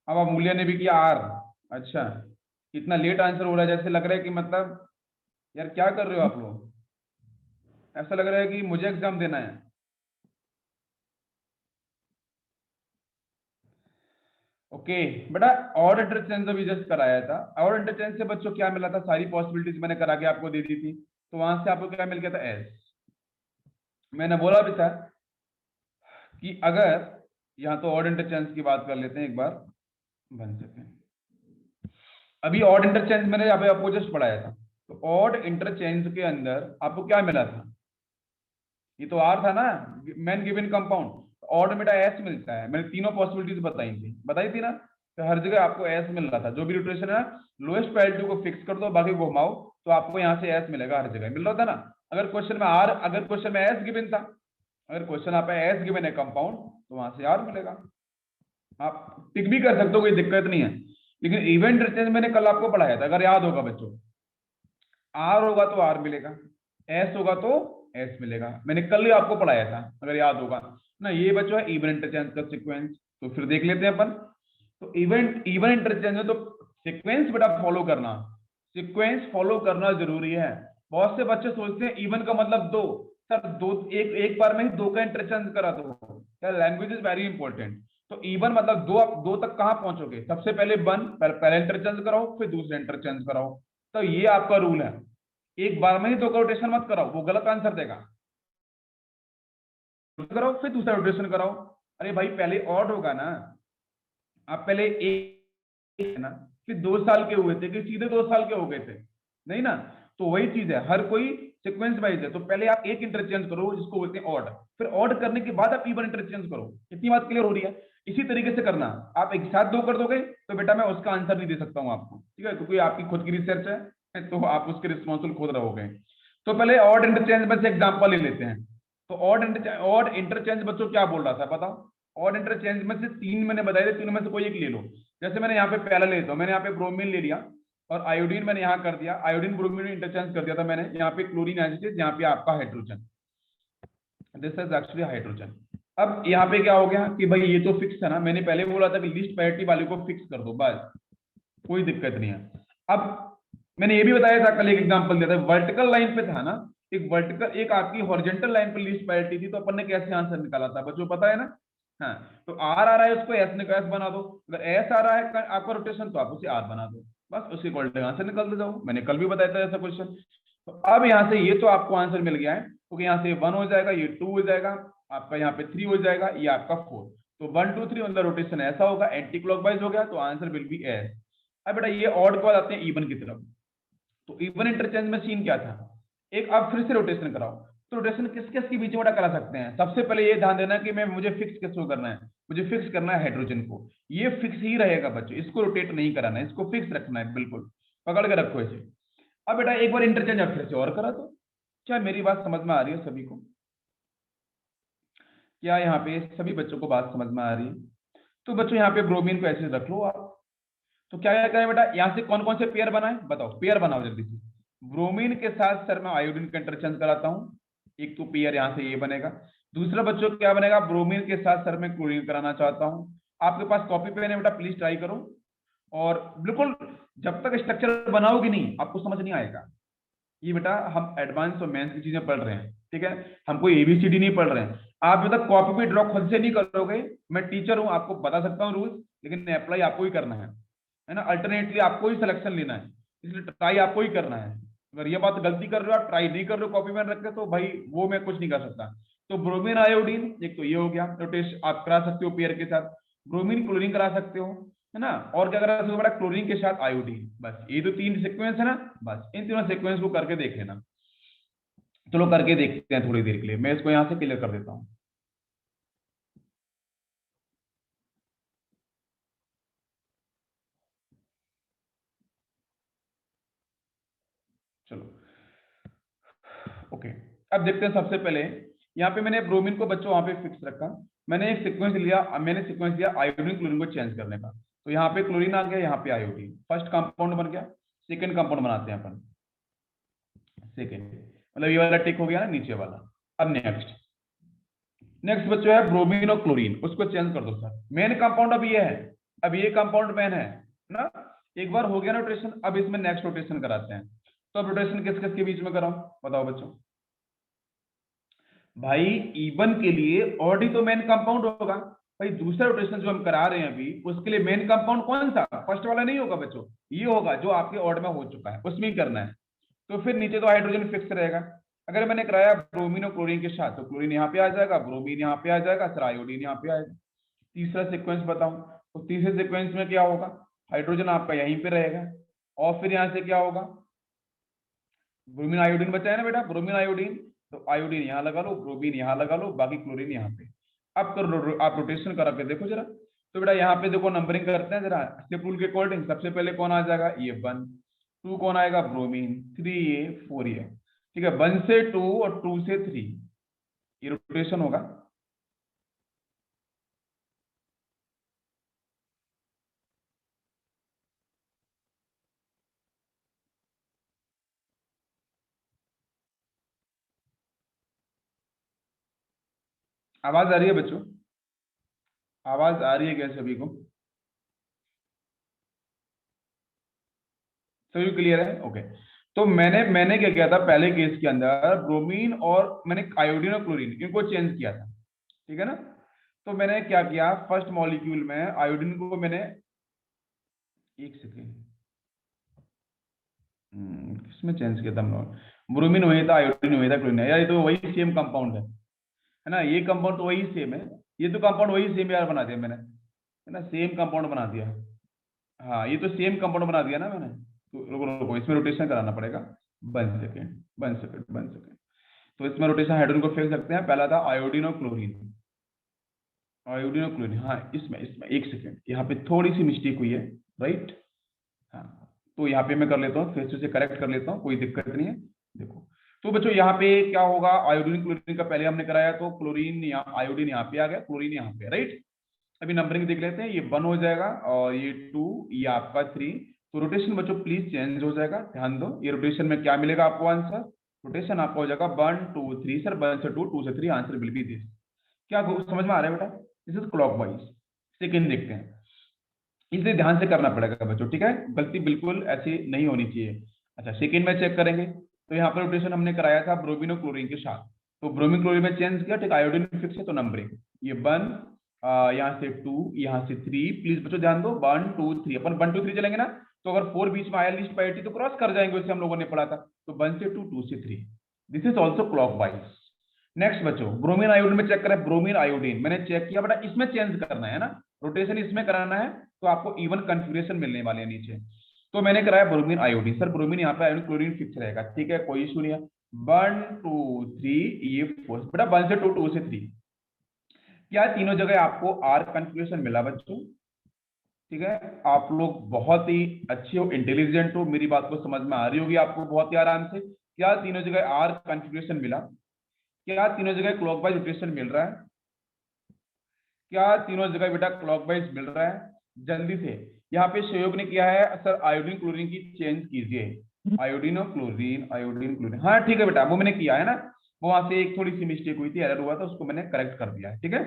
Speaker 1: अब अमूल्य ने भी किया आर। अच्छा, इतना लेट आंसर हो रहा है, जैसे लग रहा है कि मतलब यार क्या कर रहे हो आप लोग? ऐसा लग रहा है कि मुझे एग्जाम देना है। ओके बेटा, और इंटरचेंज अभी जस्ट कराया था, और इंटरचेंज से बच्चों क्या मिला था? सारी पॉसिबिलिटीज मैंने करा के आपको दे दी थी, तो वहां से आपको क्या मिल गया था? एस। मैंने बोला भी था कि अगर, यहाँ तो और इंटरचेंज की बात कर लेते हैं एक बार, बन सके। अभी ऑड इंटरचेंज मैंने अभी आपको जस्ट पढ़ाया था, तो ऑड इंटरचेंज के अंदर आपको क्या मिला था? ये तो आर था ना, मैन गिवन कंपाउंड। ऑड बेटा एस मिलता है, मैंने तीनों पॉसिबिलिटीज बताई थी ना। तो हर जगह आपको एस मिल रहा था, जो भी रोटेशन है लोएस्ट पैरिटी को फिक्स कर दो, बाकी घुमाओ तो आपको यहाँ से एस मिलेगा, हर जगह मिल रहा था ना। अगर क्वेश्चन में आर, अगर क्वेश्चन में एस गिवन था, अगर क्वेश्चन आप एस गिवन है कंपाउंड, तो वहां से आर मिलेगा। आप टिक भी कर सकते हो, कोई दिक्कत नहीं है। लेकिन इवेंट रिटेंज मैंने कल आपको पढ़ाया था, अगर याद होगा बच्चों। आर होगा तो आर मिलेगा, एस होगा तो एस मिलेगा, मैंने कल ही आपको पढ़ाया था अगर याद होगा ना। ये बच्चों है इवन इंटरचेंज का सीक्वेंस, तो फिर देख लेते हैं अपन। तो इवेंट इवन इंटरचेंज में तो सीक्वेंस बेटा फॉलो करना, सीक्वेंस फॉलो करना जरूरी है। बहुत से बच्चे सोचते हैं इवन का मतलब दो। सर दो, एक एक बार में ही दो का इंटरचेंज करा दो, लैंग्वेज इज वेरी इंपॉर्टेंट। तो इवन मतलब दो, आप दो तक कहां पहुंचोगे? सबसे पहले वन, पहले इंटरचेंज कराओ फिर दूसरे इंटरचेंज कराओ। तो ये आपका रूल है, एक बार में ही दो का रोटेशन मत कराओ, वो गलत आंसर देगा। कराओ फिर दूसरा रोटेशन कराओ। अरे भाई पहले ऑड होगा ना, आप पहले एक है ना कि 2 साल के हुए थे कि सीधे 2 साल के हो गए थे, नहीं ना। तो वही चीज है, हर कोई सीक्वेंस वाइज है। तो पहले आप एक इंटरचेंज करो जिसको बोलते हैं ऑड, फिर ऑड करने के बाद आप इवन इंटरचेंज करो। इतनी बात क्लियर हो रही है? इसी तरीके से करना। आप एक साथ दो कर दोगे तो बेटा मैं उसका आंसर नहीं दे सकता हूँ आपको, ठीक है, क्योंकि आपकी खुद की रिसर्च है तो आप उसके रिस्पॉन्सिबल खुद रहोगे। तो पहले ऑड इंटरचेंज में से एग्जांपल ले लेते हैं। तो ऑड इंटरचेंज बच्चों क्या बोल रहा था बताओ? ऑड इंटरचेंज में से 3 मैंने बताए थे, तीनों में से कोई एक ले लो। जैसे मैंने यहाँ पे पहला ले लेता हूँ, मैंने यहाँ पे ब्रोमीन ले लिया और आयोडीन मैंने यहाँ कर दिया, आयोडीन ब्रोमीन इंटरचेंज कर दिया था मैंने। यहाँ पे क्लोरीन एसिड, यहाँ पे आपका hydrogen, this is actually hydrogen. अब यहाँ पे क्या हो गया कि भाई ये तो फिक्स है ना, मैंने पहले बोला था कि लीस्ट प्रायोरिटी वाले को फिक्स कर दो, बस कोई दिक्कत नहीं है। अब मैंने ये भी बताया था, कल एक एग्जांपल दिया था, वर्टिकल लाइन पे था ना, एक वर्टिकल एक आपकी हॉरिजॉन्टल लाइन पे लीस्ट प्रायोरिटी थी, तो अपन ने कैसे आंसर निकाला था बच्चों, पता है ना? हाँ, तो आर आ रहा है उसको एस एस बना दो, अगर एस आ रहा है आपका रोटेशन तो आप उसे आर बना दो, बस उसके अकॉर्डिंग आंसर निकलते जाओ। मैंने कल भी बताया था ऐसा क्वेश्चन। तो अब यहाँ से ये तो आपको आंसर मिल गया है, क्योंकि यहाँ से 1 हो जाएगा, ये 2 हो जाएगा, आपका यहाँ पे 3 हो जाएगा, ये आपका 4। तो 1 2 3 मतलब रोटेशन ऐसा होगा, एंटी क्लॉकवाइज हो गया, तो आंसर विल बी एस। अब बेटा ये ऑड के बाद आते हैं इवन की तरफ। तो इवन इंटरचेंज में सीन क्या था, एक आप फिर से रोटेशन कराओ। तो रोटेशन किस किस के बीच में करा सकते हैं? सबसे पहले ये ध्यान देना कि मैं मुझे फिक्स किसको करना है, मुझे फिक्स करना है हाइड्रोजन को। ये फिक्स ही रहेगा बच्चों, इसको रोटेट नहीं कराना है, इसको फिक्स रखना है, बिल्कुल पकड़ के रखो इसे। अब बेटा एक बार इंटरचेंज फिर से और करा दो। क्या मेरी बात समझ में आ रही है सभी को? क्या यहाँ पे सभी बच्चों को बात समझ में आ रही है? तो बच्चों यहाँ पे ब्रोमीन को ऐसे रख लो आप। तो क्या क्या करें बेटा, यहाँ से कौन कौन से पेयर बनाए बताओ, पेयर बनाओ जल्दी से। ब्रोमीन के साथ सर मैं आयोडीन का इंटरचेंज कराता हूँ, एक तो पेयर यहाँ से ये बनेगा। दूसरा बच्चों क्या बनेगा, ब्रोमीन के साथ सर मैं क्लोरीन कराना चाहता हूँ। आपके पास कॉपी पेन है बेटा, प्लीज ट्राई करो। और बिल्कुल जब तक स्ट्रक्चर बनाओगे नहीं आपको समझ नहीं आएगा। ये बेटा हम एडवांस और मेंस की चीजें पढ़ रहे हैं, ठीक है, हम कोई एबीसीडी नहीं पढ़ रहे हैं। आप जब तक कॉपी पे ड्रॉ खुद से नहीं करोगे, मैं टीचर हूं आपको बता सकता हूँ रूल्स, लेकिन अप्लाई आपको ही करना है ना, अल्टरनेटली आपको ही सिलेक्शन लेना है, इसलिए ट्राई आपको ही करना है। अगर ये बात गलती कर रहे हो, आप ट्राई नहीं कर रहे हो कॉपी में रख के, तो भाई वो मैं कुछ नहीं कर सकता। तो ब्रोमीन आयोडीन एक तो ये हो गया रोटेशन, आप करा सकते हो पेयर के साथ। ब्रोमीन क्लोरीन करा सकते हो, है ना। और क्या करा सकते हो बेटा, क्लोरीन के साथ आयोडीन, बस ये तो 3 सीक्वेंस है ना, बस इन तीनों सीक्वेंस को करके देख लेना। चलो करके देखते हैं थोड़ी देर के लिए, मैं इसको यहां से क्लियर कर देता हूं। चलो ओके, अब देखते हैं। सबसे पहले यहाँ पे मैंने ब्रोमीन को बच्चों वहां पे फिक्स रखा, मैंने एक सीक्वेंस लिया, मैंने सीक्वेंस लिया आयोडीन क्लोरीन को चेंज करने का। तो यहाँ पे क्लोरीन आ गया, यहाँ पे आयोडीन, फर्स्ट कंपाउंड बन गया। सेकंड कंपाउंड बनाते हैं अपन, सेकंड मतलब ये वाला टिक हो गया ना नीचे वाला। अब नेक्स्ट नेक्स्ट बच्चों है ब्रोमीन और क्लोरीन, उसको चेंज कर दो सर। मेन कंपाउंड अब ये है, अब ये कंपाउंड मेन है ना। एक बार हो गया ना रोटेशन, अब इसमें नेक्स्ट रोटेशन कराते हैं। तो अब रोटेशन किस किस के बीच में कराऊं बताओ बच्चों? भाई इवन के लिए ऑड ही तो मेन कंपाउंड होगा। भाई दूसरा रोटेशन जो हम करा रहे हैं अभी, उसके लिए मेन कंपाउंड कौन सा, फर्स्ट वाला नहीं होगा बच्चों, ये होगा जो आपके ऑड में हो चुका है, उसमें ही करना है। तो फिर नीचे तो हाइड्रोजन फिक्स रहेगा। अगर मैंने कराया ब्रोमीन और क्लोरीन के साथ, तो क्लोरीन यहाँ पे आ जाएगा, ब्रोमीन यहाँ पे आ जाएगा, सर आयोडीन यहाँ पे आएगा। तीसरा सीक्वेंस बताऊं, तो तीसरे सीक्वेंस में क्या होगा, हाइड्रोजन आपका यहीं पे रहेगा, और फिर यहाँ से क्या होगा, ब्रोमीन आयोडीन बचा है ना बेटा, ब्रोमीन आयोडीन, तो आयोडीन यहाँ लगा लो, ब्रोमीन यहाँ लगा लो, बाकी क्लोरीन यहाँ पे। अब तो आप रोटेशन करा के देखो जरा। तो बेटा यहाँ पे देखो नंबरिंग करते हैं जरा, स्टेप रूल के अकॉर्डिंग। सबसे पहले कौन आ जाएगा, ये 1, 2 कौन आएगा, ब्रोमीन, 3 ये, 4 ये, ठीक है, 1 से 2 और 2 से 3, ये रोटेशन होगा। आवाज आ रही है बच्चों? आवाज आ रही है क्या सभी को? सभी क्लियर है? ओके। तो मैंने मैंने क्या किया था पहले केस के अंदर, ब्रोमीन और मैंने आयोडीन और क्लोरीन इनको चेंज किया था, ठीक है ना। तो मैंने क्या किया, फर्स्ट मॉलिक्यूल में आयोडीन को मैंने, एक सेकेंड, किसमें चेंज किया था हम लोग, ब्रोमीन वही था, आयोडीन वही था, क्लोरीन यार ये तो वही सेम कंपाउंड है ना, ये कंपाउंड तो वही सेम है, ये तो कंपाउंड वही सेम यार बना दिया मैंने, है ना, सेम कंपाउंड बना दिया। हाँ ये तो सेम कंपाउंड बना दिया ना मैंने, तो रुको रुको इसमें रोटेशन कराना पड़ेगा। 1 सेकेंड 1 सेकेंड 1 सेकेंड। तो इसमें रोटेशन हाइड्रोजन को फेंक सकते हैं। पहला था आयोडीन और क्लोरीन, आयोडीन और क्लोरीन। हाँ इसमें इसमें 1 सेकेंड, यहाँ पे थोड़ी सी मिस्टेक हुई है, राइट। हाँ तो यहाँ पे मैं कर लेता हूँ, फिर से उसे करेक्ट कर लेता हूँ, कोई दिक्कत नहीं है। देखो तो बच्चों यहाँ पे क्या होगा, आयोडीन क्लोरीन का पहले हमने कराया, तो क्लोरीन यहाँ, आयोडीन यहाँ पे आ गया, क्लोरीन यहाँ पे, राइट। अभी नंबरिंग देख लेते हैं, ये 1 हो जाएगा और ये 2, ये आपका 3। तो रोटेशन बच्चों प्लीज चेंज हो जाएगा, ध्यान दो। ये रोटेशन में क्या मिलेगा आपको आंसर, रोटेशन आपका हो जाएगा 1 2 3 सर, 1 से 2 2 से 3, आंसर विल बी दिस। क्या समझ में आ रहा है बेटा, दिस इज क्लॉकवाइज। सेकंड देखते हैं, इसे ध्यान से करना पड़ेगा बच्चों, ठीक है, गलती बिल्कुल ऐसी नहीं होनी चाहिए। अच्छा सेकंड में चेक करेंगे, तो यहाँ पर रोटेशन हमने कराया था ब्रोमीन और क्लोरीन के साथ, तो ब्रोमीन क्लोरीन में चेंज किया, ठीक, आयोडीन फिक्स है, तो नंबरिंग ये 1, यहाँ से 2, यहाँ से 3, प्लीज बच्चों ध्यान दो, 1 2 3, अपन 1 2 3 चलेंगे ना, तो अगर 4 बीच में आया लिस्ट प्रायोरिटी तो क्रॉस कर जाएंगे, उससे हम लोगों ने पढ़ा था। तो 1 से 2, 2 से 3, this is also clockwise. Next बच्चों ब्रोमीन आयोडीन में चेक करें, ब्रोमीन आयोडीन मैंने चेक किया बेटा, इसमें चेंज करना है ना, रोटेशन इसमें कराना है, तो आपको इवन कंफिग्रेशन मिलने वाले हैं नीचे। तो मैंने कराया ब्रोमीन आयोडीन, सर ब्रोमीन यहाँ पे आयोडीन क्लोरीन फिक्स रहेगा, ठीक है, कोई इशू नहीं है। 1 2 3, ये 4 बेटा, 1 से 2 2 से 3, क्या तीनों जगह आपको आर कंफिग्रेशन मिला बच्चों, ठीक है। आप लोग बहुत ही अच्छे हो, इंटेलिजेंट हो, मेरी बात को समझ में आ रही होगी आपको बहुत ही आराम से। क्या तीनों जगह आर कंफिग्रेशन मिला, क्या तीनों जगह क्लॉकवाइज रोटेशन मिल रहा है, क्या तीनों जगह बेटा क्लॉकवाइज मिल रहा है, जल्दी से। यहाँ पे सहयोग ने किया है सर, आयोडीन क्लोरीन की चेंज कीजिए, आयोडीन और क्लोरीन, आयोडीन क्लोरीन, हाँ ठीक है बेटा, वो मैंने किया है ना, वो वहां से एक थोड़ी सी मिस्टेक हुई थी, एरर हुआ था, उसको मैंने करेक्ट कर दिया है, ठीक है।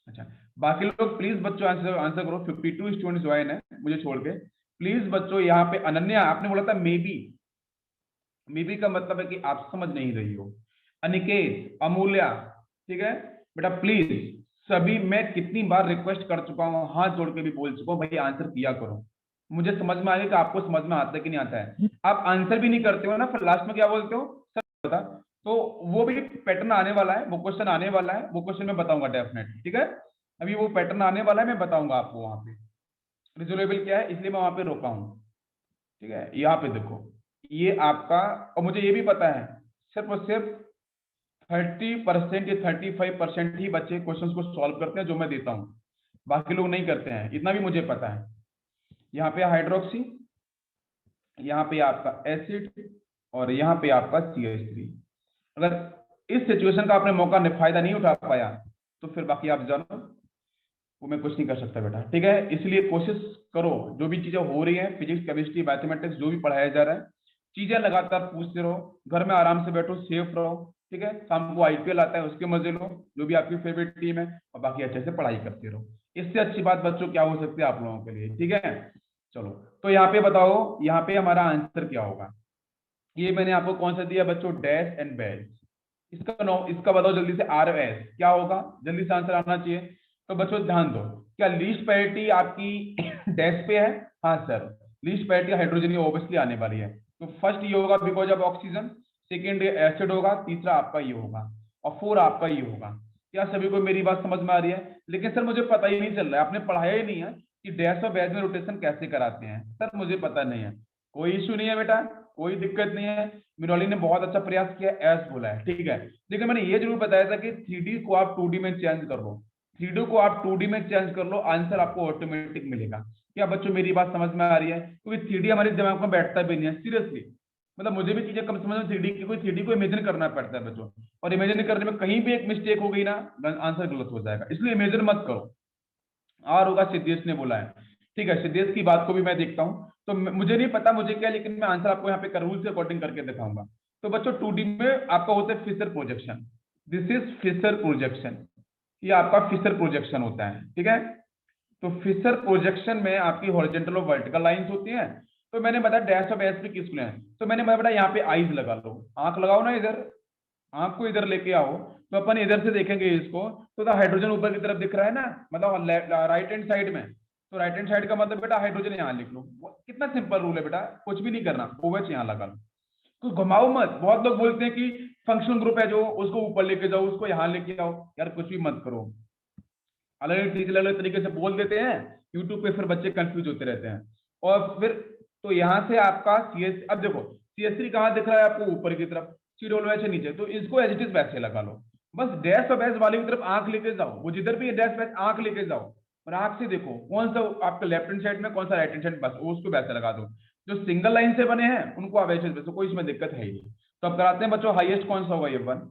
Speaker 1: अच्छा बाकी लोग प्लीज बच्चों आंसर आंसर करो, 52 स्टूडेंट ज्वाइन है मुझे छोड़ के, प्लीज बच्चों। यहाँ पे अनन्या आपने बोला था मे बी का मतलब है कि आप समझ नहीं रही हो। अनिकेत, अमूल्या, ठीक है बेटा, प्लीज सभी, मैं कितनी बार रिक्वेस्ट कर चुका हूँ, हाथ जोड़ के भी बोल चुका हूँ, भाई आंसर किया करो, मुझे समझ में आएगा कि आपको समझ में आता है कि नहीं आता है। आप आंसर भी नहीं करते हो ना, फिर लास्ट में क्या बोलते हो सर बता, तो वो भी पैटर्न आने वाला है, वो क्वेश्चन आने वाला है, वो क्वेश्चन मैं बताऊंगा डेफिनेटली, ठीक है। अभी वो पैटर्न आने वाला है, मैं बताऊंगा आपको वहां पे रिजोल्वेबल क्या है, इसलिए मैं वहां पे रोका हूँ, ठीक है। यहाँ पे देखो, ये आपका, और मुझे ये भी पता है सिर्फ और सिर्फ 30% या 35% ही बच्चे क्वेश्चंस को सॉल्व करते हैं जो मैं देता हूँ, बाकी लोग नहीं करते हैं, इतना भी मुझे पता है। यहाँ पे हाइड्रोक्सी, यहाँ पे आपका एसिड, और यहाँ पे आपका CH3। अगर इस सिचुएशन का आपने मौका फायदा नहीं उठा पाया, तो फिर बाकी आप जानो, वो मैं कुछ नहीं कर सकता बेटा, ठीक है। इसलिए कोशिश करो, जो भी चीजें हो रही हैं, फिजिक्स केमिस्ट्री मैथमेटिक्स जो भी पढ़ाया जा रहा है, चीजें लगातार पूछते रहो, घर में आराम से बैठो, सेफ रहो, ठीक है। शाम को IPL आता है, उसके मजे लो, जो भी आपकी फेवरेट टीम है, और बाकी अच्छे से पढ़ाई करते रहो। इससे अच्छी बात बच्चों क्या हो सकती है आप लोगों के लिए, ठीक है। चलो तो यहाँ पे बताओ, यहाँ पे हमारा आंसर क्या होगा। ये मैंने आपको कौन सा दिया बच्चों, डैश एंड बैच, इसका बताओ जल्दी से, RS क्या होगा, जल्दी से आंसर आना चाहिए। तो बच्चों ध्यान दो, क्या लीस्ट प्रायोरिटी आपकी डैश पे है, हाँ सर, लीस्ट प्रायोरिटी हाइड्रोजन ये ऑब्वियसली आने वाली है, तो फर्स्ट ये होगा because of oxygen, second acid होगा, तीसरा आपका ये होगा, और 4 आपका ये होगा। क्या सभी को मेरी बात समझ में आ रही है, लेकिन सर मुझे पता ही नहीं चल रहा है, आपने पढ़ाया ही नहीं है कि डैश और बैच में रोटेशन कैसे कराते हैं, सर मुझे पता नहीं है, कोई इश्यू नहीं है बेटा, कोई दिक्कत नहीं है, मिनोली ने बहुत अच्छा प्रयास किया, एस बोला है, ठीक है। लेकिन मैंने ये जरूर बताया था कि 3D को आप 2D में चेंज कर लो, 3D को आप 2D में चेंज कर लो, आंसर आपको ऑटोमेटिक मिलेगा। क्या बच्चों मेरी बात समझ में आ रही है, क्योंकि 3D हमारे दिमाग में बैठता भी नहीं है सीरियसली, मतलब मुझे भी चीजें कम समझ में, 3D को इमेजिन करना पड़ता है बच्चों, और इमेजिन करने में कहीं भी एक मिस्टेक हो गई ना, आंसर गलत हो जाएगा, इसलिए इमेजिन मत करो। और होगा सिद्धेश ने बोला है, ठीक है, सिद्धेश की बात को भी मैं देखता हूँ, तो मुझे नहीं पता मुझे क्या, लेकिन मैं आंसर आपको यहाँ पे रूल से अकॉर्डिंग करके दिखाऊंगा। तो बच्चों 2D में आपका होता है Fischer projection, this is Fischer projection, ये आपका फिशर प्रोजेक्शन होता है, ठीक है। तो फिशर प्रोजेक्शन में आपकी हॉरिजॉन्टल और वर्टिकल लाइंस होती हैं। तो मैंने बताया डैश ऑफ एस पे किसको है, तो मैंने बताया यहाँ पे आईज लगा लो, आंख लगाओ ना इधर, आंख को इधर लेके आओ, तो अपन इधर से देखेंगे इसको, तो हाइड्रोजन ऊपर की तरफ दिख रहा है ना, मतलब राइट हैंड साइड में, तो राइट हैंड साइड का मतलब बेटा हाइड्रोजन यहाँ लिख लो, कितना सिंपल रूल है बेटा, कुछ भी नहीं करना, OH यहाँ लगा लो, तो घुमाओ मत। बहुत लोग बोलते हैं कि फंक्शनल ग्रुप है जो, उसको ऊपर लेके जाओ, उसको यहाँ लेके आओ, यार कुछ भी मत करो, अलग अलग तरीके से बोल देते हैं यूट्यूब पे, फिर बच्चे कंफ्यूज होते रहते हैं। और फिर तो यहाँ से आपका CS, अब देखो CS3 कहाँ दिख रहा है आपको, ऊपर की तरफ, COH है नीचे, तो इसको एज इट इज वैसे लगा लो, बस डैश और बैश वाले की तरफ आंख लेके जाओ, वो जिधर भी डैश बैश आंख लेके जाओ और आंख से देखो कौन सा आपका लेफ्ट हैंड साइड में, कौन सा राइट हैंड साइड, बस उसको वैसे लगा दो। जो सिंगल लाइन से बने हैं उनको आप ऐसे वैसे, कोई इसमें दिक्कत है ही नहीं। तो अब कराते हैं बच्चों, हाईएस्ट कौन सा होगा, ये 1,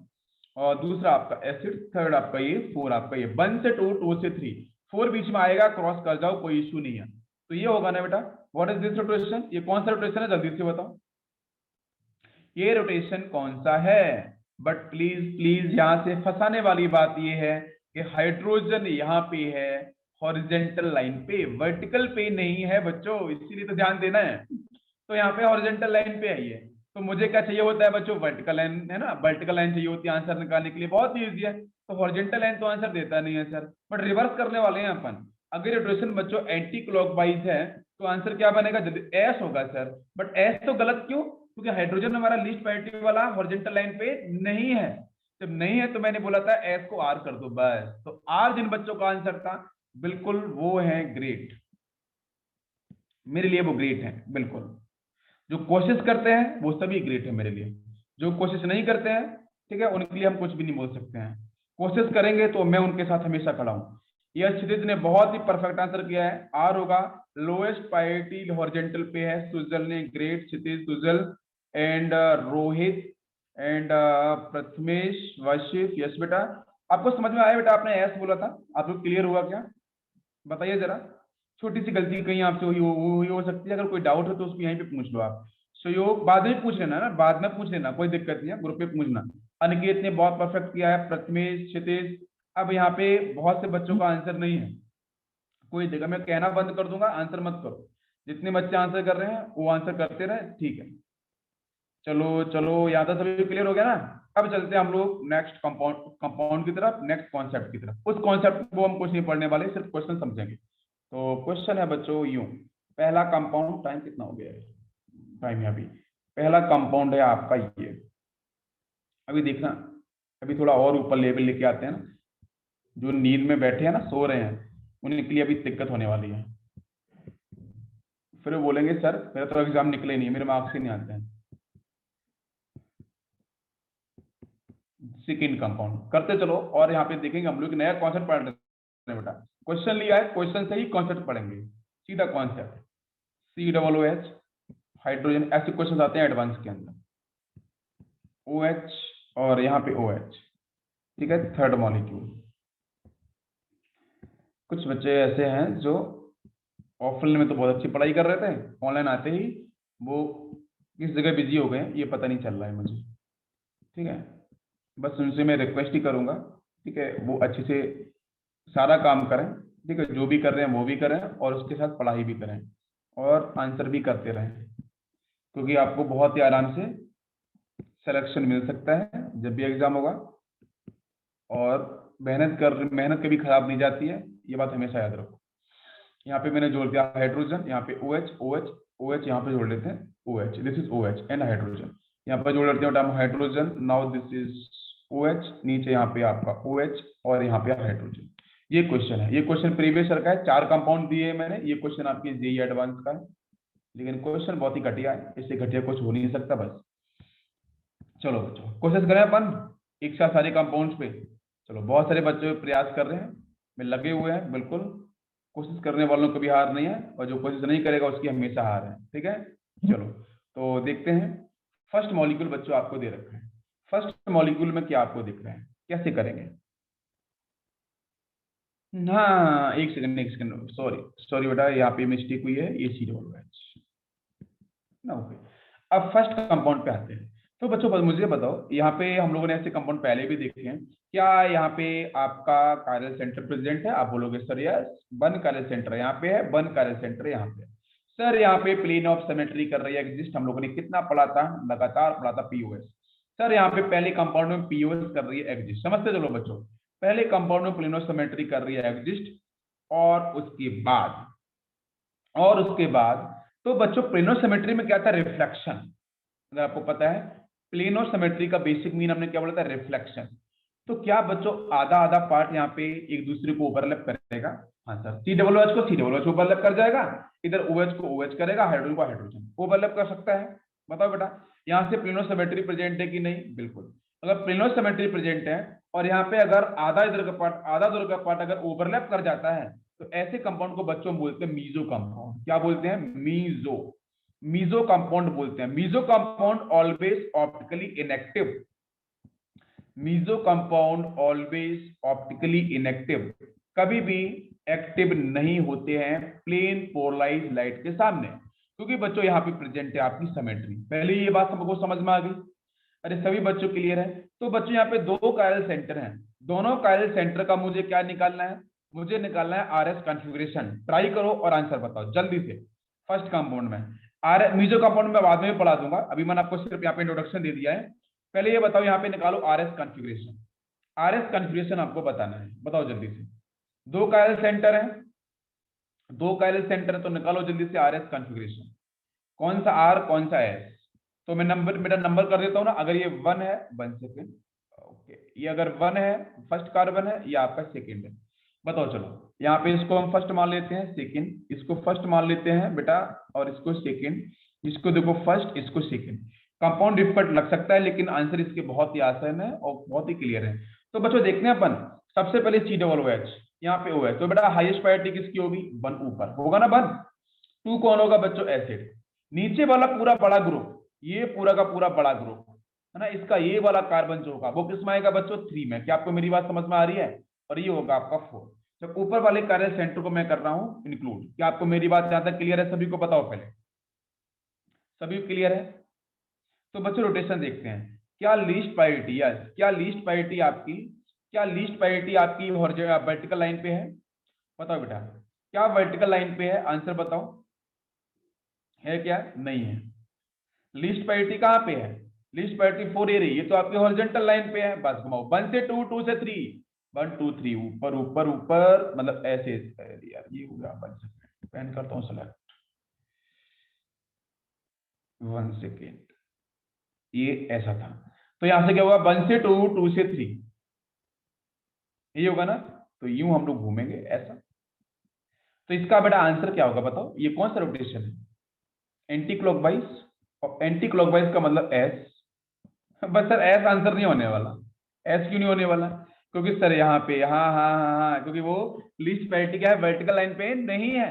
Speaker 1: और दूसरा आपका एसिड, थर्ड आपका ये 4, आपका ये 1 से 2, 2 से 3, 4 बीच में आएगा, क्रॉस कर जाओ, कोई इश्यू नहीं है। तो ये होगा ना बेटा, व्हाट इज दिस रोटेशन, ये कौन सा रोटेशन है, जल्दी से बताओ ये रोटेशन कौन सा है। बट प्लीज प्लीज यहां से फंसाने वाली बात ये है कि हाइड्रोजन यहाँ पे है हॉरिजेंटल लाइन पे, वर्टिकल पे नहीं है बच्चों, इसीलिए तो ध्यान देना है। तो यहाँ पे हॉरिजेंटल लाइन पे है ये, तो मुझे क्या चाहिए होता है बच्चों, वर्टिकल लाइन है ना, वर्टिकल लाइन चाहिए होती है आंसर निकालने के लिए, बहुत ईजी है। तो हॉरिजेंटल लाइन तो आंसर देता नहीं है सर, बट रिवर्स करने वाले हैं अपन। अगर रोटेशन बच्चों एंटी क्लॉकवाइज है तो आंसर क्या बनेगा, एस होगा सर। बट एस तो गलत क्यों, क्योंकि हाइड्रोजन हमारा लीस्ट प्रायोरिटी वाला हॉरिजेंटल लाइन पे नहीं है। जब नहीं है तो मैंने बोला था एस को आर कर दो बस। तो आर जिन बच्चों का आंसर था बिल्कुल वो है ग्रेट, मेरे लिए वो ग्रेट है बिल्कुल। जो कोशिश करते हैं वो सभी ग्रेट है मेरे लिए, जो कोशिश नहीं करते हैं ठीक है उनके लिए हम कुछ भी नहीं बोल सकते हैं। कोशिश करेंगे तो मैं उनके साथ हमेशा खड़ा हूं। यह क्षितिज ने बहुत ही परफेक्ट आंसर किया है, आर होगा। लोएस्ट प्रायोरिटी हॉरिजेंटल पे है, सुजल ने great, Kshitij, Sujal and Rohit and Prathamesh, Vashif, Yash बेटा। आपको समझ में आया बेटा, आपने एस बोला था, आपको क्लियर हुआ क्या, बताइए जरा। छोटी सी गलती कहीं आपसे हुई हो सकती है, अगर कोई डाउट हो तो उसको यहीं पे पूछ लो आप। सहयोग बाद में पूछ लेना ना, बाद में पूछ लेना, कोई दिक्कत नहीं है, ग्रुप पे पूछना। अनिकेत ने बहुत परफेक्ट किया है, प्रथमेश, क्षितिज। अब यहाँ पे बहुत से बच्चों का आंसर नहीं है, कोई देखा, मैं कहना बंद कर दूंगा, आंसर मत करो। जितने बच्चे आंसर कर रहे हैं वो आंसर करते रहे, ठीक है। चलो चलो, यहाँ तक सभी क्लियर हो गया ना। अब चलते हैं हम लोग नेक्स्ट कंपाउंड कंपाउंड की तरफ, नेक्स्ट कॉन्सेप्ट की तरफ। उस कॉन्सेप्ट को हम कुछ नहीं पढ़ने वाले, सिर्फ क्वेश्चन समझेंगे। तो क्वेश्चन है बच्चों यूं, पहला कंपाउंड, टाइम कितना हो गया है, टाइम है अभी, पहला कंपाउंड है आपका ये, अभी देखना, अभी थोड़ा और ऊपर लेवल लेके आते हैं ना, जो नींद में बैठे हैं ना, सो रहे हैं, उनके लिए अभी दिक्कत होने वाली है। फिर वो बोलेंगे सर मेरा तो एग्जाम निकले नहीं, मेरे मार्क्स ही नहीं आते हैं। सेकेंड कंपाउंड करते चलो, और यहाँ पे देखेंगे हम लोग नया कॉन्सेप्ट पढ़ रहे हैं बेटा। क्वेश्चन लिया है, क्वेश्चन से ही कॉन्सेप्ट पढ़ेंगे, सीधा कॉन्सेप्ट। COOH हाइड्रोजन, ऐसे क्वेश्चन आते हैं एडवांस के अंदर। OH और यहाँ पे OH, ठीक है, थर्ड मॉलिक्यूल। कुछ बच्चे ऐसे हैं जो ऑफलाइन में तो बहुत अच्छी पढ़ाई कर रहे थे, ऑनलाइन आते ही वो किस जगह बिजी हो गए ये पता नहीं चल रहा है मुझे, ठीक है। बस उनसे मैं रिक्वेस्ट ही करूंगा, ठीक है, वो अच्छे से सारा काम करें, ठीक है, जो भी कर रहे हैं वो भी करें और उसके साथ पढ़ाई भी करें और आंसर भी करते रहें, क्योंकि आपको बहुत ही आराम से सिलेक्शन मिल सकता है जब भी एग्जाम होगा। और मेहनत कभी खराब नहीं जाती है, ये बात हमेशा याद रखो। यहाँ पे मैंने जोड़ दिया हाइड्रोजन, यहाँ पे OH, OH, OH, यहाँ पे जोड़ लेते हैं OH, this is OH and hydrogen, यहाँ पे जोड़ लेते हैं hydrogen, now this is OH, नीचे यहाँ पे आपका OH और यहाँ पे हाइड्रोजन। ये क्वेश्चन है, ये क्वेश्चन प्रीवियस ईयर का है, 4 कंपाउंड दिए मैंने, ये क्वेश्चन आपके जेईई एडवांस का है, लेकिन क्वेश्चन बहुत ही घटिया है, इससे घटिया कुछ हो नहीं सकता। बस चलो बच्चों कोशिश करें अपन एक साथ सारे कंपाउंड्स पे। चलो बहुत सारे बच्चे प्रयास कर रहे हैं, में लगे हुए हैं, बिल्कुल कोशिश करने वालों को भी हार नहीं है, और जो कोशिश नहीं करेगा उसकी हमेशा हार है, ठीक है। चलो तो देखते हैं, फर्स्ट मॉलिक्यूल बच्चों आपको दे रखा है, फर्स्ट मॉलिक्यूल में क्या आपको दिख रहा है, कैसे करेंगे। हाँ एक सेकंड, सॉरी सॉरी बेटा, यहाँ पे मिस्टेक हुई है, ये COOH ना, ओके। अब फर्स्ट कंपाउंड पे आते हैं। तो बच्चों मुझे बताओ, यहाँ पे हम लोगों ने ऐसे कंपाउंड पहले भी देखे हैं, क्या यहाँ पे आपका कायरल सेंटर प्रेजेंट है, आप बोलोगे sir yes, one chiral centre यहाँ पे है, वन कायरल सेंटर यहाँ पे। सर यहाँ पे प्लेन ऑफ सिमेट्री कर रही है एग्जिस्ट, हम लोगों ने कितना पढ़ा था, लगातार पढ़ा था POS। सर यहाँ पे पहले कंपाउंड में POS कर रही है एग्जिस्ट, समझते चलो बच्चों, पहले कंपाउंड में प्लेन ऑफ सिमेट्री कर रही है एग्जिस्ट, और उसके बाद तो बच्चों प्लेनो सिमेट्री में क्या था, रिफ्लेक्शन। अगर आपको पता है प्लेनो सिमेट्री का बेसिक मीन हमने क्या बोला था, रिफ्लेक्शन। तो क्या बच्चों आधा आधा पार्ट यहाँ पे एक दूसरे को ओवरलैप करेगा, जाएगा आंसर। COOH को COOH ओवरलैप कर जाएगा, इधर OH को OH करेगा, हाइड्रोजन को हाइड्रोजन ओवरलैप कर सकता है। बताओ बेटा, यहाँ से प्लेनो सिमेट्री प्रेजेंट है कि नहीं? बिल्कुल। अगर प्लेनो सिमेट्री प्रेजेंट है और यहाँ पे अगर आधा इधर का पार्ट आधा उधर का पार्ट अगर ओवरलैप कर जाता है तो ऐसे कंपाउंड को बच्चों बोलते हैं मीजो कंपाउंड। क्या बोलते हैं? मीजो कंपाउंड बोलते हैं। Meso compound always optically inactive, meso compound always optically inactive, कभी भी एक्टिव नहीं होते हैं प्लेन पोलराइज लाइट के सामने, क्योंकि बच्चों यहाँ पे प्रेजेंट है आपकी सिमेट्री। पहले ये बात हमको समझ में आ गई? अरे सभी बच्चों क्लियर है? तो बच्चों यहाँ पे दो कायरल सेंटर हैं, दोनों कायरल सेंटर का मुझे क्या निकालना है? मुझे निकालना है आरएस कॉन्फ़िगरेशन। ट्राई करो और आंसर बताओ जल्दी से। फर्स्ट कंपाउंड में मीजो कंपाउंड में बाद में पढ़ा दूंगा, अभी मैंने आपको सिर्फ यहाँ पे इंट्रोडक्शन दे दिया है। पहले ये बताओ, यहाँ पे निकालो आरएस कॉन्फ़िगरेशन। आरएस कॉन्फ़िगरेशन आपको बताना है, बताओ जल्दी से। दो कायरल सेंटर है, दो कायरल सेंटर है, तो निकालो जल्दी से आरएस कॉन्फ़िगरेशन। कौन सा आर कौन सा एस? तो मैं मेरा नंबर कर देता हूं ना। अगर ये 1 है 1 सेकेंड, ओके, ये अगर 1 है फर्स्ट कार्बन है, ये आपका सेकेंड है। बताओ चलो, यहाँ पे इसको हम फर्स्ट मान लेते हैं, सेकेंड, इसको फर्स्ट मान लेते हैं बेटा, और इसको सेकेंड, इसको देखो फर्स्ट, इसको सेकेंड। कंपाउंड डिफिकल्ट लग सकता है लेकिन आंसर इसके बहुत ही आसान है और बहुत ही क्लियर है। तो बच्चों देखते हैं अपन, सबसे पहले COOH, यहाँ पे O है, तो बेटा हाईएस्ट प्रायोरिटी किसकी होगी? 1 ऊपर होगा ना 1। 2 कौन होगा बच्चों? एसिड। नीचे वाला पूरा बड़ा ग्रुप, ये पूरा का पूरा बड़ा ग्रुप है ना, इसका ये वाला कार्बन जो होगा वो किसमें आएगा बच्चों? 3 में। क्या आपको मेरी बात समझ में आ रही है? और ये होगा आपका 4। तो ऊपर वाले कार्बन सेंटर को मैं कर रहा हूं इंक्लूड। क्या आपको मेरी बात जहां तक क्लियर है? सभी को बताओ पहले, सभी क्लियर है? तो बच्चों रोटेशन देखते हैं। क्या लीस्ट प्रायोरिटी, यस, क्या लीस्ट प्रायोरिटी आपकी, क्या लीस्ट प्रायोरिटी आपकी वर्टिकल लाइन पे है? बताओ बेटा, क्या वर्टिकल लाइन पे है? आंसर बताओ, है क्या? नहीं है। लीस्ट प्रायोरिटी कहां पे है? लीस्ट प्रायोरिटी 4 ए रही है, तो आपकी हॉरिजॉन्टल लाइन पे है। बस घुमाओ, 1 से 2, 2 से 3, 1 2 3, ऊपर ऊपर ऊपर, मतलब ऐसे। यार ये हो गया 1 सेकेंड, पेन करता हूं सेलेक्ट, 1 सेकेंड, ये ऐसा था। तो यहां से क्या होगा? 1 से 2, 2 से 3, ये होगा ना। तो यूं हम लोग घूमेंगे ऐसा। तो इसका बेटा आंसर क्या होगा बताओ? ये कौन सा रोटेशन है? Anti clockwise. और एंटी क्लॉकवाइज का मतलब एस। बस सर एस आंसर नहीं होने वाला। एस क्यों नहीं होने वाला? क्योंकि सर यहाँ पे, हाँ हाँ हाँ हाँ, क्योंकि वो लीस्ट प्रायोरिटी क्या है? वर्टिकल लाइन पे नहीं है।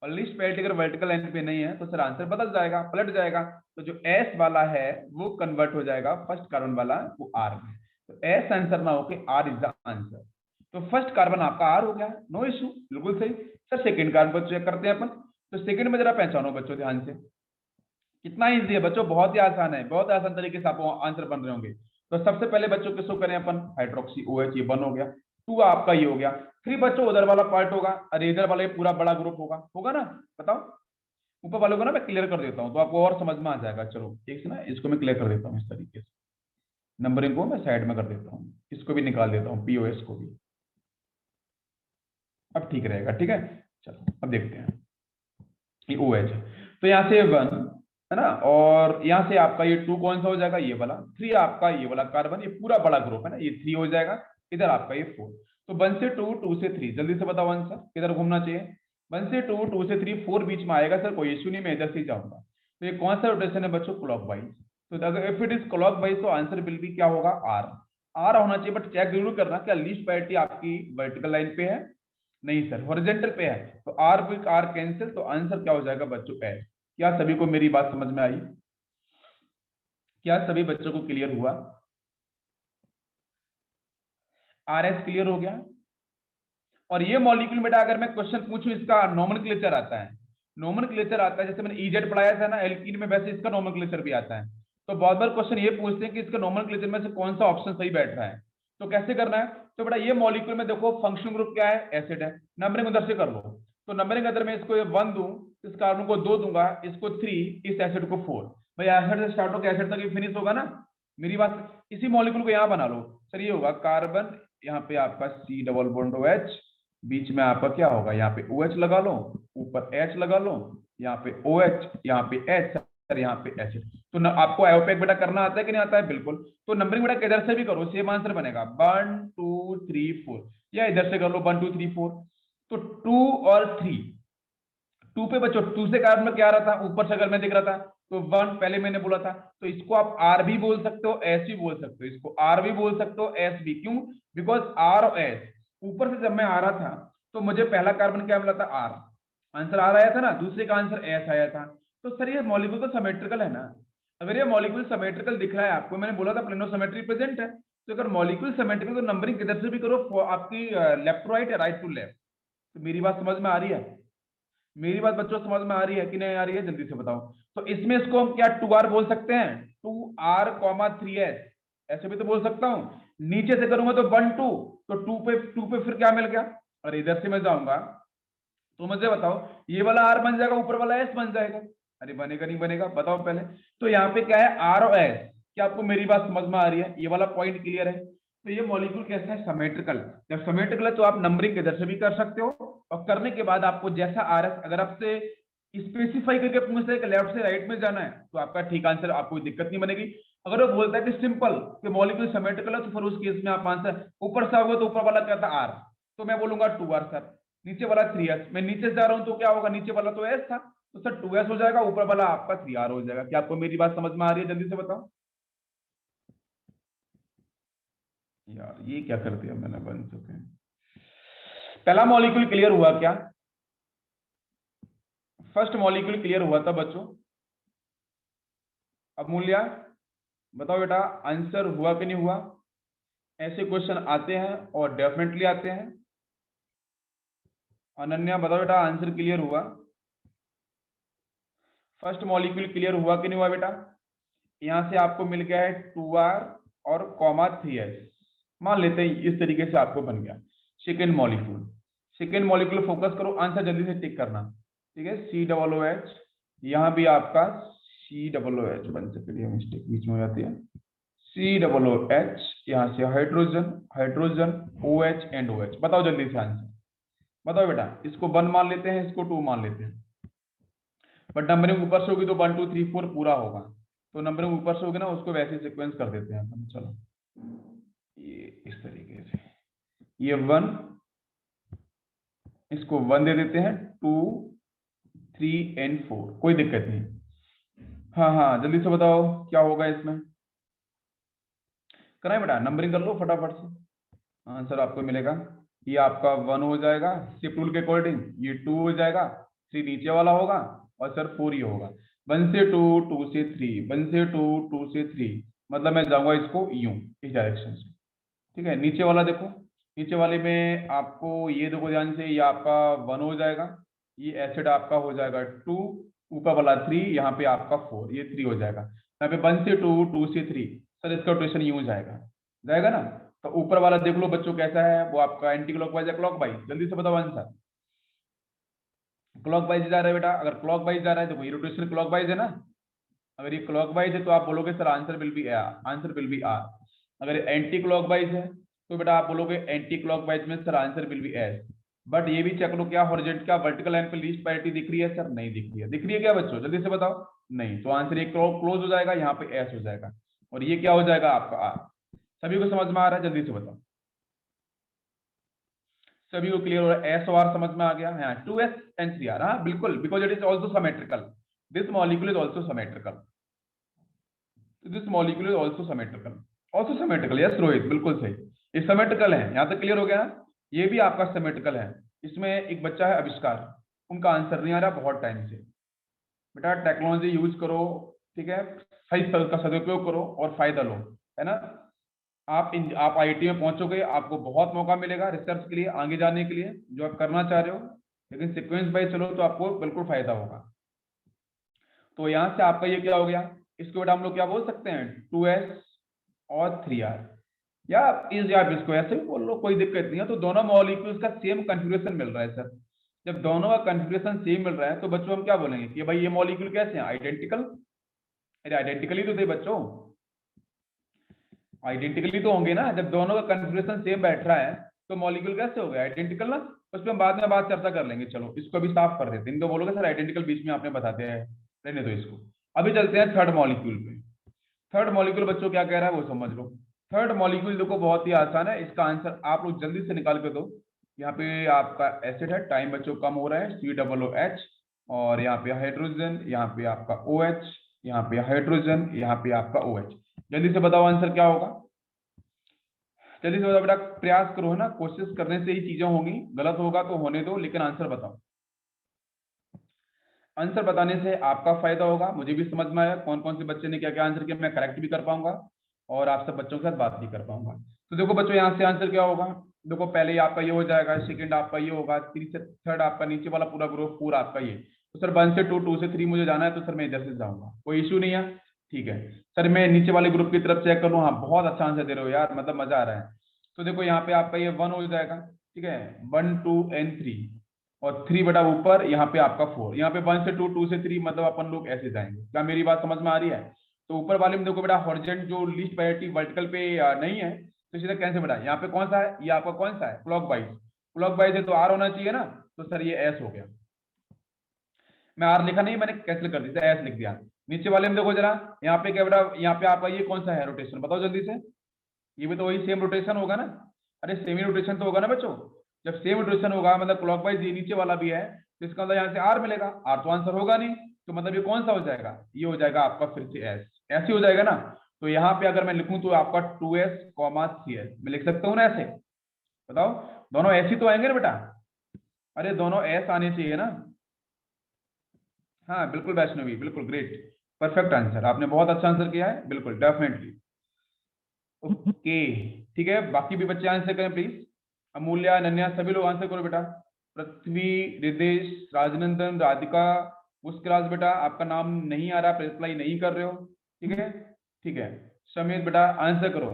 Speaker 1: और लीस्ट प्रायोरिटी अगर वर्टिकल लाइन पे नहीं है तो सर आंसर बदल जाएगा, पलट जाएगा। तो जो एस वाला है वो कन्वर्ट हो जाएगा फर्स्ट कार्बन वाला वो आर में। तो एस आंसर ना होके आर इज द आंसर। तो फर्स्ट कार्बन आपका आर हो गया, नो इशू, बिल्कुल सही। सर सेकेंड कार्बन को चेक करते हैं अपन। तो सेकेंड में जरा पहचानो बच्चों ध्यान से, कितना इजी है बच्चों, बहुत ही आसान है, बहुत आसान तरीके से आपको आंसर बन रहे होंगे। तो सबसे पहले बच्चों किसको करें अपन? हाइड्रोक्सी OH, ये 1 हो गया। 2 आपका ये हो गया। 3 बच्चों उधर वाला पार्ट होगा, अरे इधर वाला ये पूरा बड़ा ग्रुप होगा ना? बताओ, ऊपर वालों को ना मैं क्लियर कर देता हूँ तो आपको और समझ में आ जाएगा। चलो एक से ना इसको मैं क्लियर कर देता हूँ इस तरीके से, नंबरिंग को मैं साइड में कर देता हूँ, इसको भी निकाल देता हूँ, POS को भी। अब ठीक रहेगा, ठीक है। चलो अब देखते हैं, ये OH है, तो यहाँ से 1 है ना, और यहाँ से आपका ये 2 कौन सा हो जाएगा? ये वाला। 3 आपका ये वाला कार्बन, ये पूरा बड़ा ग्रुप है ना, ये 3 हो जाएगा। इधर आपका ये 4। तो 1 से 2, 2 से 3, जल्दी से बताओ आंसर किधर घूमना चाहिए? 1 से 2, 2 से 3, 4 बीच में आएगा सर, कोई इशू नहीं, मैं इधर से ही जाऊंगा। तो ये कौन सा रोटेशन है बच्चों? क्लॉकवाइज। तो अगर इफ इट इज क्लॉकवाइज तो आंसर विल बी क्या होगा? आर। आर होना चाहिए, बट चेक जरूर करना क्या लीस्ट प्रायोरिटी आपकी वर्टिकल लाइन पे है? नहीं सर, हॉरिजॉन्टल पे है। तो आर विल आर कैंसिल, तो आंसर क्या हो जाएगा बच्चों? एस। क्या सभी को मेरी बात समझ में आई? क्या सभी बच्चों को क्लियर हुआ? RS क्लियर हो गया? और ये मॉलिक्यूल बेटा अगर मैं क्वेश्चन पूछूं, इसका नोमेनक्लेचर आता है, नोमेनक्लेचर आता है, जैसे मैंने EZ पढ़ाया था ना एल्कीन में, वैसे इसका नोमेनक्लेचर भी आता है। तो बहुत बार क्वेश्चन ये पूछते हैं कि इसका नोमेनक्लेचर में से कौन सा ऑप्शन सही बैठ रहा है। तो कैसे करना है? तो बेटा ये मॉलिक्यूल में देखो फंक्शनल ग्रुप क्या है? एसिड है। नंबरिंग उधर से कर लो। तो नंबरिंग अगर मैं इसको 1 दूं, इस कार्बन को 2 दूंगा, इसको 3, इस एसिड को 4। भाई एसिड से स्टार्ट होकर एसिड तक फिनिश होगा ना? मेरी बात, इसी मॉलिक्यूल को यहाँ बना लो। सर ये होगा कार्बन, यहाँ पे आपका C डबल बॉन्ड OH, बीच में आपका क्या होगा? यहाँ पे OH लगा लो, ऊपर H लगा लो, यहाँ पे OH, यहाँ पे H, यहाँ पे एसिड। तो आपको आयोपेक बेटा करना आता है कि नहीं आता है? बिल्कुल। तो नंबरिंग बेटा इधर से भी करो, सेम आंसर बनेगा 1 2 3 4, या इधर से कर लो 1 2 3 4।
Speaker 2: तो 2 और 3, 2 पे बच्चों 2 से कार्बन में क्या आ रहा था, ऊपर से अगर मैं दिख रहा था तो 1 पहले मैंने बोला था, तो इसको आप आर भी बोल सकते हो, एस भी बोल सकते हो, इसको आर भी बोल सकते हो, एस भी। क्यों? बिकॉज आर और एस, ऊपर से जब मैं आ रहा था तो मुझे पहला कार्बन क्या मिला था, आर, आंसर आर आया था ना, दूसरे का आंसर एस आया था। तो सर ये मॉलिक्यूल तो सिमेट्रिकल है ना, अगर ये मॉलिक्यूल सिमेट्रिकल दिख रहा है आपको, मैंने बोला था प्लेनो सिमेट्री प्रेजेंट है, तो अगर मॉलिक्यूल सिमेट्रिकल तो नंबरिंग किधर से भी करो, आपकी लेफ्ट टू राइट या राइट टू लेफ्ट। तो मेरी बात समझ में आ रही है? मेरी बात बच्चों समझ में आ रही है कि नहीं आ रही है, जल्दी से बताओ। तो इसमें इसको हम क्या 2r बोल सकते हैं, 2r 3s, ऐसे भी तो बोल सकता हूं। नीचे से करूंगा तो 1 2, तो 2 पे फिर क्या मिल गया, और इधर से मैं जाऊंगा तो मुझे बताओ ये वाला r बन जाएगा, ऊपर वाला s बन जाएगा। अरे बनेगा नहीं बनेगा, बताओ पहले। तो यहाँ पे क्या है, r और s। क्या आपको मेरी बात समझ में आ रही है? ये वाला पॉइंट क्लियर है? तो ये मॉलिक्यूल कैसा है, सिमेट्रिकल। जब सिमेट्रिकल है तो आप नंबरिंग किधर से भी कर सकते हो, और करने के बाद आपको जैसा आर एस, अगर आपसे स्पेसिफाई करके पूछ से लेफ्ट से राइट में जाना है तो आपका ठीक आंसर, आपको कोई दिक्कत नहीं बनेगी। अगर वो बोलता है कि सिंपल कि मॉलिक्यूल सिमेट्रिकल है, तो फिर उस केस में आप आंसर ऊपर से आओगे तो ऊपर वाला क्या था, आर, तो मैं बोलूंगा 2r सर। नीचे वाला 3s, मैं नीचे से जा रहा हूं तो क्या होगा, नीचे वाला तो s था, तो सर 2s हो जाएगा, ऊपर वाला आपका 3r हो जाएगा। क्या आपको मेरी बात समझ में आ रही है? जल्दी से बताओ यार, ये क्या कर दिया मैंने, बन चुके हैं। पहला मॉलिक्यूल क्लियर हुआ क्या? फर्स्ट मॉलिक्यूल क्लियर हुआ था बच्चों। अमूल्या बताओ बेटा, आंसर हुआ कि नहीं हुआ? ऐसे क्वेश्चन आते हैं और डेफिनेटली आते हैं। अनन्या बताओ बेटा, आंसर क्लियर हुआ? फर्स्ट मॉलिक्यूल क्लियर हुआ कि नहीं हुआ बेटा? यहां से आपको मिल गया है 2r और कॉमा 3s, मान लेते हैं इस तरीके से आपको बन गया second molecule. Second molecule focus करो, आंसर जल्दी से टिक करना, ठीक है। COOH, यहाँ भी आपका COOH बन सकती है, मिस्टेक बीच में हो जाती है। COOH, यहाँ से hydrogen, hydrogen, OH and OH। बताओ जल्दी से आंसर बताओ बेटा। इसको 1 मान लेते हैं, इसको 2 मान लेते हैं, बट नंबरिंग ऊपर से होगी तो 1 2 3 4 पूरा होगा, तो नंबरिंग ऊपर से होगी ना, उसको वैसे सीक्वेंस कर देते हैं अपन। चलो ये इस तरीके से, ये 1, इसको 1 दे देते हैं, 2 3 एंड 4, कोई दिक्कत नहीं। हाँ हाँ जल्दी से बताओ क्या होगा इसमें, कराए बेटा, नंबरिंग कर लो फटाफट से, आंसर आपको मिलेगा। ये आपका 1 हो जाएगा शिफ्ट टूल के अकॉर्डिंग, ये 2 हो जाएगा, 3 नीचे वाला होगा, और सर 4 ही होगा। 1 से 2, 2 से 3, 1 से 2, 2 से 3, मतलब मैं जाऊंगा इसको यूं, इस डायरेक्शन से, ठीक है। नीचे वाला देखो, नीचे वाले में आपको ये देखो ध्यान से, ये आपका 1 हो जाएगा, ये एसिड आपका हो जाएगा 2, ऊपर वाला 3, यहाँ पे आपका 4, ये 3 हो जाएगा। यहाँ पे 1 से 2, 2 से 3, सर इसका रोटेशन यूं जाएगा, जाएगा ना। तो ऊपर वाला देख लो बच्चों कैसा है, वो आपका एंटी क्लॉकवाइज है क्लॉक वाइज, जल्दी से बताओ आंसर। क्लॉक वाइज जा रहा है बेटा, अगर क्लॉक वाइज जा रहा है देखो, ये रोटेशन क्लॉक वाइज है ना, अगर ये क्लॉक वाइज है तो आप बोलोगे sir answer will be answer will be R. अगर एंटी क्लॉक वाइज है तो बेटा आप बोलोगे एंटी क्लॉक वाइज में sir answer will be S. But ये भी चेक लो, क्या हॉरिजॉन्टल क्या वर्टिकल लाइन पे लीस्ट पैरिटी दिख रही है? सर नहीं दिख रही है। दिख रही है क्या बच्चों? जल्दी से बताओ। नहीं, तो आंसर ये क्लोज हो जाएगा, यहाँ पे एस हो जाएगा, और ये क्या हो जाएगा आपका आर। सभी को समझ में आ रहा है? जल्दी से बताओ, सभी को क्लियर हो रहा है? एस और आर समझ में आ गया है, 2s एंड 3r, हाँ बिल्कुल, because it is also symmetrical, this molecule is also symmetrical, this molecule is also symmetrical, yes Rohit बिल्कुल सही, ये सिमेट्रिकल है। यहाँ तक क्लियर हो गया ना? ये भी आपका सिमेट्रिकल है। इसमें एक बच्चा है आविष्कार, उनका आंसर नहीं आ रहा बहुत टाइम से। बेटा टेक्नोलॉजी यूज करो, ठीक है, सही का सदुपयोग करो और फायदा लो, है ना। आप आईटी में पहुंचोगे, आपको बहुत मौका मिलेगा रिसर्च के लिए, आगे जाने के लिए जो आप करना चाह रहे हो, लेकिन सीक्वेंस बाय चलो तो आपको बिल्कुल फायदा होगा। तो यहाँ से आपका ये क्या हो गया, इसको बेटा हम लोग क्या बोल सकते हैं, 2s और 3r, या इस आप इसको ऐसे भी बोल लो, कोई दिक्कत नहीं है। तो दोनों मॉलिक्यूल्स का सेम कन्फिग्रेशन मिल रहा है सर। जब दोनों का कन्फिग्रेशन सेम मिल रहा है तो बच्चों हम क्या बोलेंगे कि भाई ये मॉलिक्यूल कैसे हैं, आइडेंटिकल। अरे आइडेंटिकली तो थे बच्चों, आइडेंटिकली तो होंगे ना, जब दोनों का कन्फिग्रेशन सेम बैठ रहा है तो मॉलिक्यूल कैसे हो गया, आइडेंटिकल ना। उस पर हम बाद में बात चर्चा कर लेंगे, चलो इसको अभी साफ कर देते हैं। इनको बोलोगे सर आइडेंटिकल बीच में आपने बताते हैं, रहने दो इसको। अभी चलते हैं थर्ड मॉलिक्यूल पे। थर्ड मॉलिक्यूल बच्चों क्या कह रहा है वो समझ लो। थर्ड मॉलिक्यूल देखो बहुत ही आसान है, इसका आंसर आप लोग जल्दी से निकाल के दो। यहाँ पे आपका एसिड है, टाइम बच्चों कम हो रहा है, COOH, और यहाँ पे हाइड्रोजन, यहाँ पे आपका OH, यहाँ पे हाइड्रोजन, यहाँ पे आपका OH। जल्दी से बताओ आंसर क्या होगा, जल्दी से बताओ बेटा, प्रयास करो है ना, कोशिश करने से ही चीजें होंगी, गलत होगा तो होने दो, लेकिन आंसर बताओ। आंसर बताने से आपका फायदा होगा, मुझे भी समझ में आया कौन कौन से बच्चे ने क्या क्या आंसर किया, मैं करेक्ट भी कर पाऊंगा और आप सब बच्चों के साथ बात भी कर पाऊंगा। तो देखो बच्चों, यहाँ से आंसर क्या होगा, देखो पहले आपका ये हो जाएगा, सेकंड आपका ये होगा, थर्ड आपका नीचे वाला पूरा ग्रुप, फोर आपका ये। तो सर 1 से 2, 2 से 3 मुझे जाना है, तो सर मैं इधर से जाऊंगा, कोई इश्यू नहीं है, ठीक है। सर मैं नीचे वाले ग्रुप की तरफ चेक कर लूँ, हाँ बहुत अच्छा आंसर दे रहे हो यार, मतलब मजा आ रहा है। तो देखो यहाँ पे आपका ये 1 हो जाएगा, ठीक है, 1 2 and 3, और 3 बटा ऊपर यहाँ पे आपका 4, यहाँ पे 1 से 2, 2 से 3, मतलब अपन लोग ऐसे जाएंगे। क्या मेरी बात समझ में आ रही है? तो ऊपर वाले में देखो बेटा, हॉरिजॉन्टल जो लीस्ट प्रायोरिटी वर्टिकल पे नहीं है, तो सीधा कैसे बेटा, यहाँ पे कौन सा है, ये आपका कौन सा है, क्लॉकवाइज, क्लॉकवाइज है तो R होना चाहिए ना, तो सर ये S हो गया। मैं R लिखा नहीं, मैंने कैंसिल कर दिया, S लिख दिया। नीचे वाले में देखो जरा, यहाँ पे क्या बेटा, यहाँ पे आपका ये कौन सा है रोटेशन, बताओ जल्दी से, ये भी तो वही सेम रोटेशन होगा ना, अरे सेमी रोटेशन तो होगा ना बच्चों। जब सेम रोटेशन होगा मतलब क्लॉकवाइज ये नीचे वाला भी है, तो इसका मतलब यहाँ से R मिलेगा, R तो आंसर होगा नहीं, तो मतलब ये कौन सा हो जाएगा, ये हो जाएगा आपका फिर से S, ऐसे हो जाएगा ना। तो यहाँ पे अगर मैं लिखूं तो आपका 2S, 3S मैं लिख सकता हूँ ना ऐसे, बताओ दोनों ऐसे तो आएंगे ना बेटा, अरे दोनों S आने चाहिए ना। हाँ बिल्कुल वैष्णवी, बिल्कुल ग्रेट, परफेक्ट आंसर, आपने बहुत अच्छा आंसर किया है, बिल्कुल डेफिनेटली। ओके ठीक है, बाकी भी बच्चे आंसर करें प्लीज, अमूल्या, अनन्या, सभी लोग आंसर करो बेटा। पृथ्वी, रिदेश, राजनंदन, राधिका, पुष्कराज बेटा आपका नाम नहीं आ रहा, रिप्लाई नहीं कर रहे हो, ठीक है, ठीक है। समीर बेटा आंसर करो,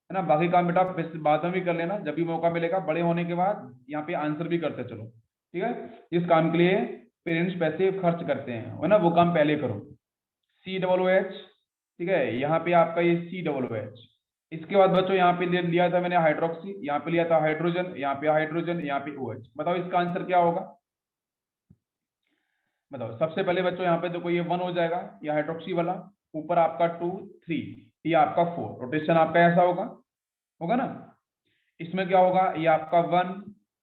Speaker 2: है ना, बाकी काम बेटा बाद में भी कर लेना, जब भी मौका मिलेगा, बड़े होने के बाद यहाँ पे आंसर भी करते चलो, ठीक है। इस काम के लिए पेरेंट्स पैसे खर्च करते हैं, है ना, वो काम पहले करो। COOH, ठीक है, यहाँ पे आपका ये COOH। इसके बाद बच्चों यहाँ पे लिया था मैंने हाइड्रोक्सी, यहाँ पे लिया था हाइड्रोजन, यहाँ पे हाइड्रोजन, यहाँ पे OH, बताओ इसका आंसर क्या होगा, बताओ। सबसे पहले बच्चों यहाँ पे देखो ये 1 हो जाएगा, ये हाइड्रोक्सी वाला, ऊपर आपका 2 3, ये आपका 4, रोटेशन आपका ऐसा होगा, होगा ना। इसमें क्या होगा, ये आपका 1,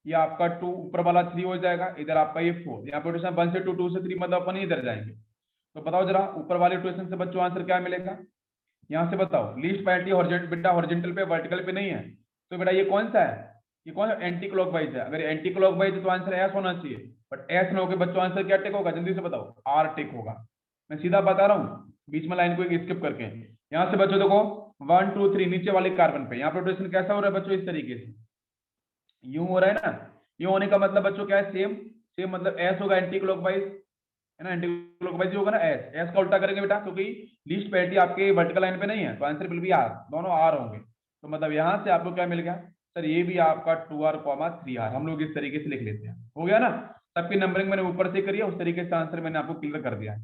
Speaker 2: ये आपका 2, ऊपर वाला 3 हो जाएगा, इधर आपका ये 4, यहाँ पे रोटेशन 1 से 2, 2 से 3, मतलब अपन इधर जाएंगे। तो बताओ जरा ऊपर वाले रोटेशन से बच्चों आंसर क्या मिलेगा, यहाँ से बताओ। लीस्ट प्रायोरिटी हॉरिजॉन्टल बेटा, हॉरिजॉन्टल पे वर्टिकल पे नहीं है, तो बेटा ये कौन सा है, ये कौन सा एंटी क्लॉकवाइज है, अगर एंटी क्लॉकवाइज है तो आंसर एस होना चाहिए, बट एस ना होकर बच्चों आंसर क्या टिक होगा, जल्दी से बताओ, आर टिक होगा। मैं सीधा बता रहा हूँ, बीच में लाइन को स्किप करके। यहाँ से बच्चों देखो 1 2 3 नीचे वाले कार्बन पे, यहाँ पे रोटेशन कैसा हो रहा है बच्चों, इस तरीके से यूं हो रहा है ना, यूं होने का मतलब बच्चों क्या है, सेम सेम, मतलब एस होगा एंटी क्लॉकवाइज, है ना, एंटी क्लॉकवाइज होगा ना, एस, एस का उल्टा करेंगे बेटा, क्योंकि लीस्ट प्रायोरिटी आपके वर्टिकल लाइन पे नहीं है, तो आंसर विल बी आर, दोनों आर होंगे। तो मतलब यहाँ से आपको क्या मिल गया, सर ये भी आपका 2R, 3R, हम लोग इस तरीके से लिख लेते हैं, हो गया ना। सबकी नंबरिंग मैंने ऊपर से करी है, उस तरीके से आंसर मैंने आपको क्लियर कर दिया है,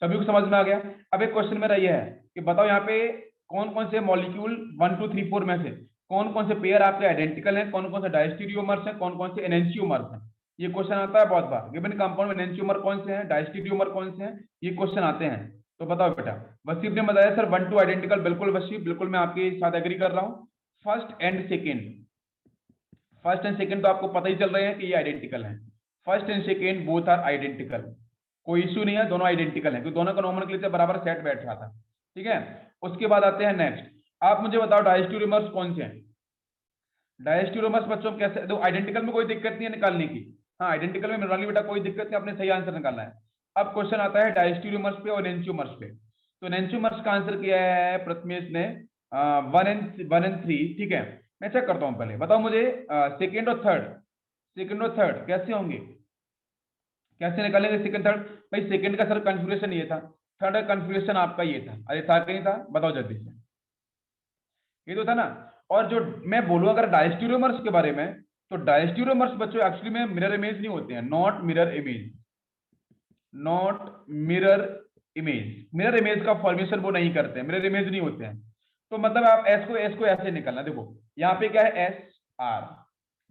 Speaker 2: सभी को समझ में आ गया। अब एक क्वेश्चन मेरा ये है कि बताओ यहाँ पे कौन कौन से मॉलिक्यूल 1 2 3 4 में से कौन कौन से पेयर आपके आइडेंटिकल हैं, कौन कौन से डायस्टीरियोमर्स हैं, कौन कौन से एनेंशियोमर्स हैं। ये क्वेश्चन आता है बहुत बार, गिवन कंपाउंड में एनेंशियोमर कौन से हैं, डायस्टीरियोमर कौन से हैं, ये क्वेश्चन आते हैं। तो बताओ बेटा, वसीफ ने बताया सर 1 2 आइडेंटिकल, बिल्कुल वसीफ, बिल्कुल मैं आपके साथ एग्री कर रहा हूँ। फर्स्ट एंड सेकंड तो आपको पता ही चल रहे हैं कि ये आइडेंटिकल हैं, first and second both are identical, कोई इश्यू नहीं है, दोनों आइडेंटिकल हैं, क्योंकि दोनों का नोमेनक्लेचर बराबर सेट बैठ रहा था, ठीक है। उसके बाद आते हैं नेक्स्ट, आप मुझे बताओ डायस्टीरियोमर्स कौन से हैं। डायस्टीरियोमर्स बच्चों कैसे, देखो आइडेंटिकल में कोई दिक्कत नहीं है निकालने की, हाँ आइडेंटिकल में मिनरली बेटा कोई दिक्कत नहीं, आपने सही आंसर निकालना है। अब क्वेश्चन आता है डायस्टीरियोमर्स पे और एनेंशियोमर्स पे। तो एनेंशियोमर्स का आंसर किया है प्रथमेश ने 1 and 3, ठीक है। मैं चेक करता हूँ पहले, बताओ मुझे सेकेंड और थर्ड कैसे होंगे, कैसे निकालेंगे सेकंड थर्ड। भाई सेकंड का सर कन्फिग्रेशन ये था, थर्ड का कन्फिग्रेशन आपका ये था, अरे था कि नहीं था, बताओ जल्दी से, ये तो था ना। और जो मैं बोलूं अगर डायस्टीरियोमर्स के बारे में, तो डायस्टीरियोमर्स बच्चों एक्चुअली में मिरर इमेज नहीं होते हैं, not mirror image, not mirror image, mirror image का फॉर्मेशन वो नहीं करते हैं, मिरर इमेज नहीं होते हैं। तो मतलब आप एस को ऐसे निकालना, देखो यहाँ पे क्या है एस आर,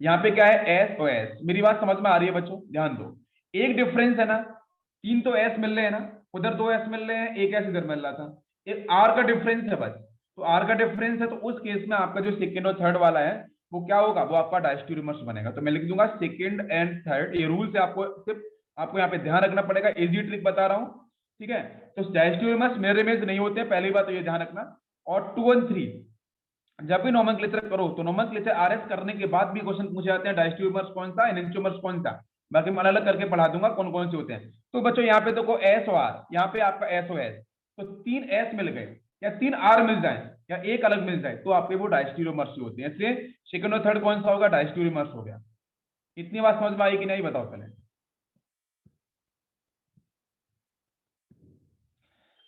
Speaker 2: यहाँ पे क्या है एस ओ एस, मेरी बात समझ में आ रही है बच्चों, ध्यान दो। एक डिफरेंस है ना, 3 तो एस मिल रहे हैं ना, उधर 2 एस मिल रहे हैं, एक एस इधर मिल रहा था, एक आर का डिफरेंस है बस। तो आर का डिफरेंस है, तो उस केस में आपका जो सेकेंड और थर्ड वाला है वो क्या होगा, वो आपका डायस्टेरियोमर्स बनेगा। तो मैं लिख दूंगा सेकंड एंड थर्ड। ये रूल से आपको सिर्फ आपको यहाँ पे ध्यान रखना पड़ेगा, इजी ट्रिक बता रहा हूँ, ठीक है। तो डायस्टेरियोमर्स मिरर इमेज नहीं होते हैं, पहली बात तो ये ध्यान रखना। और 2 और 3 जब भी नोमेनक्लेचर करो तो नोमेनक्लेचर आरएस करने के बाद भी क्वेश्चन पूछे जाते हैं, डायस्टेरियोमर्स कौन सा, एनेंटियोमर्स कौन सा। बाकी मैं अलग करके पढ़ा दूंगा कौन कौन से होते हैं। तो बच्चों यहाँ पे देखो एस ओ आर, यहाँ पे आपका एस ओ एस, तो 3 एस मिल गए या 3 आर मिल जाए या एक अलग मिल जाए तो आपके वो डायस्टेरियोमर्स होते हैं। इसलिए सेकंड और थर्ड कौन सा होगा, डायस्टेरियोमर्स हो गया। इतनी बात समझ में आई कि नहीं, बताओ पहले।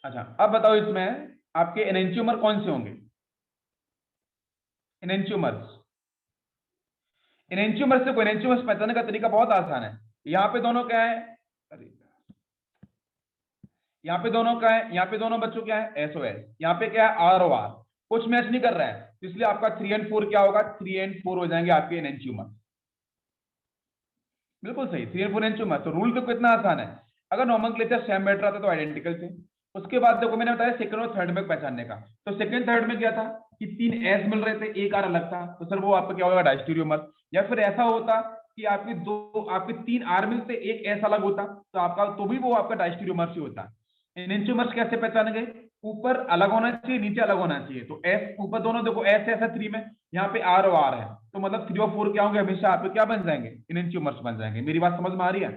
Speaker 2: अच्छा अब बताओ इसमें आपके एनेंटियोमर कौन से होंगे, एनेंटियोमर्स। एनेंटियोमर्स से एनेंटियोमर्स पहचानने का तरीका बहुत आसान है। यहाँ पे दोनों क्या है, यहाँ पे दोनों क्या है, यहाँ पे दोनों बच्चों क्या है, एसओएस, यहाँ पे क्या है, आर ओ आर, कुछ मैच नहीं कर रहा है, तो इसलिए आपका 3 और 4 क्या होगा, 3 और 4 हो जाएंगे आपके एनेंटियोमर। बिल्कुल सही, 3 और 4 एनेंटियोमर। तो रूल तो कितना आसान है, अगर नोमेनक्लेचर सेम बैठ रहा था तो आइडेंटिकल थे। उसके बाद देखो मैंने बताया सेकंड और थर्ड में पहचानने का, तो सेकंड थर्ड में क्या था कि 3 एस मिल रहे थे, एक आर अलग था, तो सर वो आपका क्या होगा, डायस्टेरियोमर। या फिर ऐसा होता कि आपके 3 आर मिलते, एक एस अलग होता, तो आपका तो भी वो आपका डायस्टेरियोमर से होता। एनेंटियोमर्स कैसे पहचाने गए, ऊपर अलग होना चाहिए, नीचे अलग होना चाहिए। तो एस ऊपर दोनों देखो, एस ऐसा 3 में, यहाँ पे आर और आर है, तो मतलब 3 और 4 क्या होंगे, हमेशा आपके क्या बन जाएंगे, एनेंटियोमर्स बन जाएंगे। मेरी बात समझ में आ रही है।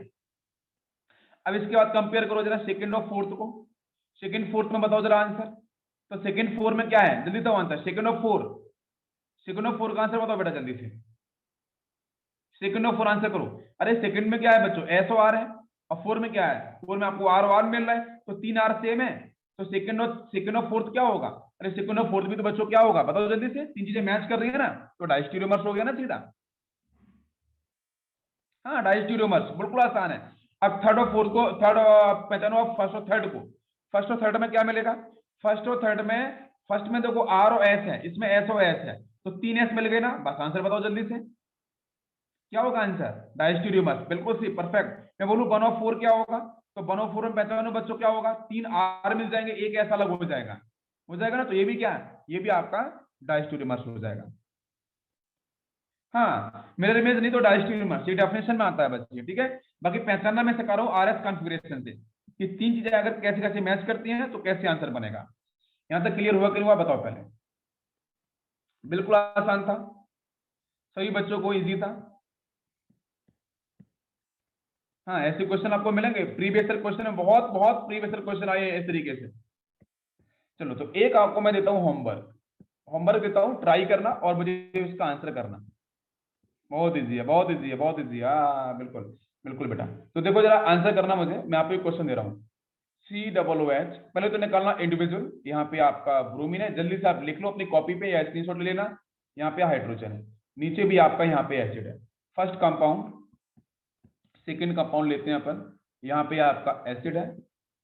Speaker 2: अब इसके बाद कंपेयर करो जरा सेकंड और फोर्थ को, सेकंड फोर्थ में बताओ जरा आंसर। तो सेकंड फोर में क्या है, जल्दी बताओ आंसर, सेकंड और फोर, सेकंड और फोर का आंसर बताओ बेटा जल्दी से, सेकंड और फोर आंसर करो। अरे सेकंड में क्या है बच्चों, एस ओ आर है, और फोर में क्या है, फोर में आपको आर ओ आर मिल रहा है, तो 3 आर सेम है, तो सेकंड और फोर्थ क्या होगा, अरे सेकंड और फोर्थ भी तो बच्चों क्या होगा, बताओ जल्दी से, 3 चीजें मैच कर रही है ना, तो डायस्टेरियोमर्स हो गया ना सीधा। हाँ डायस्टेरियोमर्स, बिल्कुल आसान है। अब थर्ड और फोर्थ को, थर्ड पहचानो आप फर्स्ट और थर्ड को। फर्स्ट और थर्ड में क्या मिलेगा, फर्स्ट और थर्ड में, फर्स्ट में देखो आर और एस है, इसमें एस और एस है, तो 3 एस मिल गए ना, बस आंसर बताओ जल्दी से, क्या होगा आंसर, डायस्टेरियोमर्स, बिल्कुल सही, परफेक्ट। मैं बोलूं 1 और 4 क्या होगा, तो 1 और 4 में पहचानो बच्चों क्या होगा, 3 आर मिल जाएंगे, एक ऐसा अलग हो जाएगा ना, तो ये भी क्या है, ये भी आपका डायस्टेरियोमर्स हो जाएगा। हाँ मिरर इमेज नहीं तो डायस्टेरियोमर्स, ये डेफिनेशन में आता है बच्चे, ठीक है। बाकी पहचानना मैं सिखा रहा हूँ आरएस कॉन्फ़िगरेशन से कि 3 चीजें अगर कैसे कैसे मैच करती हैं तो कैसे आंसर बनेगा। यहां तक क्लियर हुआ कि नहीं हुआ, बताओ पहले। बिल्कुल आसान था, सभी बच्चों को इजी था। हाँ ऐसे क्वेश्चन आपको मिलेंगे, प्रीवियस ईयर क्वेश्चन में बहुत बहुत प्रीवियस ईयर क्वेश्चन आए इस तरीके से। चलो तो एक आपको मैं देता हूँ होमवर्क, होमवर्क देता हूँ, ट्राई करना और मुझे उसका आंसर करना। बहुत इजी है, बहुत इजी है, बहुत इजी है, हाँ बिल्कुल बिल्कुल बेटा। तो देखो जरा आंसर करना मुझे, मैं आपको एक क्वेश्चन दे रहा हूँ, COOH, पहले तो निकालना इंडिविजुअल, यहाँ पे आपका ब्रोमीन है, जल्दी से आप लिख लो अपनी कॉपी पे या स्क्रीनशॉट ले लेना। यहाँ पे हाइड्रोजन है, नीचे भी आपका यहाँ पे एसिड है। फर्स्ट कंपाउंड, सेकंड कंपाउंड लेते हैं अपन, यहाँ पे आपका एसिड है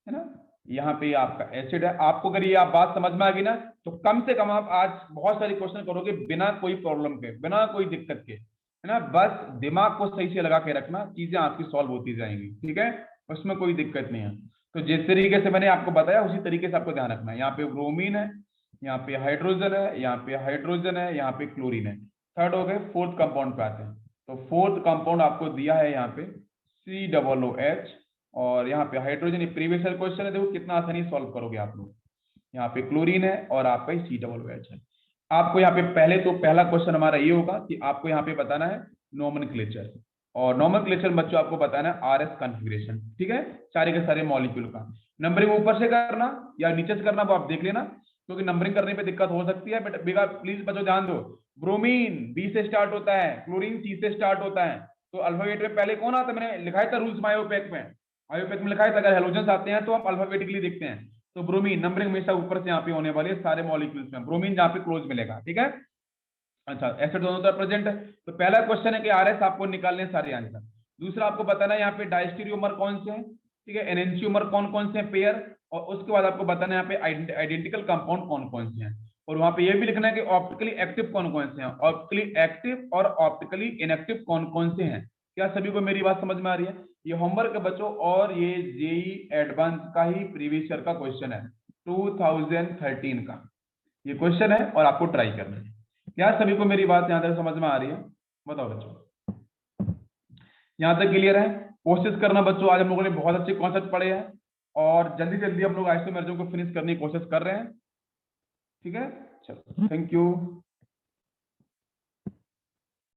Speaker 2: ना, यहाँ पे आपका एसिड है। आपको अगर ये आप बात समझ में आ गई ना, तो कम से कम आप आज बहुत सारे क्वेश्चन करोगे बिना कोई प्रॉब्लम के, बिना कोई दिक्कत के, है ना। बस दिमाग को सही से लगा के रखना, चीजें आपकी सॉल्व होती जाएंगी, ठीक है, उसमें कोई दिक्कत नहीं है। तो जिस तरीके से मैंने आपको बताया उसी तरीके से आपको ध्यान रखना है। यहाँ पे ब्रोमीन है, यहाँ पे हाइड्रोजन है, यहाँ पे हाइड्रोजन है, यहाँ पे क्लोरीन है। थर्ड हो गए, फोर्थ कंपाउंड पे आते हैं। तो फोर्थ कंपाउंड आपको दिया है यहाँ पे COOH, और यहाँ पे हाइड्रोजन, प्रीवियस क्वेश्चन है, देखो कितना आसानी सॉल्व करोगे आप लोग। यहाँ पे क्लोरीन है और आपका COOH है। आपको यहाँ पे पहले तो पहला क्वेश्चन हमारा ये होगा कि आपको यहाँ पे बताना है नोमेनक्लेचर, और नोमेनक्लेचर बच्चों आपको बताना है आरएस कॉन्फ़िगरेशन, ठीक है, सारे के सारे मॉलिक्यूल का। नंबरिंग ऊपर से करना या नीचे से करना वो आप देख लेना, क्योंकि नंबरिंग करने पे दिक्कत हो सकती है। बट प्लीज बच्चों ध्यान दो, ब्रोमीन बी से स्टार्ट होता है, क्लोरीन सी से स्टार्ट होता है, तो अल्फाबेट में पहले कौन आता है, मैंने लिखाया था रूल्स में, आयोपैक में लिखाया था, अगर हेलोजन आते हैं तो हम अल्फाबेटिकली देखते हैं। तो ब्रोमीन नंबरिंग हमेशा ऊपर से यहाँ पे होने वाली है सारे मॉलिक्यूल्स में, ब्रोमीन जहाँ पे क्लोज मिलेगा, ठीक है। अच्छा एसिड दोनों तरफ प्रेजेंट है, तो पहला क्वेश्चन है कि आरएस आपको निकालने सारे आंसर। दूसरा आपको बताना है यहाँ पे डायस्टेरियोमर कौन से हैं, ठीक है, एनेंटियोमर कौन कौन से हैं पेयर, और उसके बाद आपको बताना है यहाँ पे आइडेंटिकल कंपाउंड कौन कौन से हैं, और वहां पे ये भी लिखना है कि ऑप्टिकली एक्टिव कौन कौन से हैं, ऑप्टिकली एक्टिव और ऑप्टिकली इनएक्टिव कौन कौन से हैं। क्या सभी को मेरी बात समझ में आ रही है। ये होमवर्क है बच्चों, और ये जेई एडवांस का ही प्रीवियस ईयर का क्वेश्चन है, 2013 का ये क्वेश्चन है, और आपको ट्राई करना है। यार सभी को मेरी बात यहाँ तक समझ में आ रही है? बताओ बच्चों, यहाँ तक क्लियर है? कोशिश करना बच्चों, आज हम लोगों ने बहुत अच्छे कॉन्सेप्ट पढ़े हैं और जल्दी जल्दी हम लोग आइसोमेरिज्म को फिनिश करने की कोशिश कर रहे हैं। ठीक है, चलो, थैंक यू।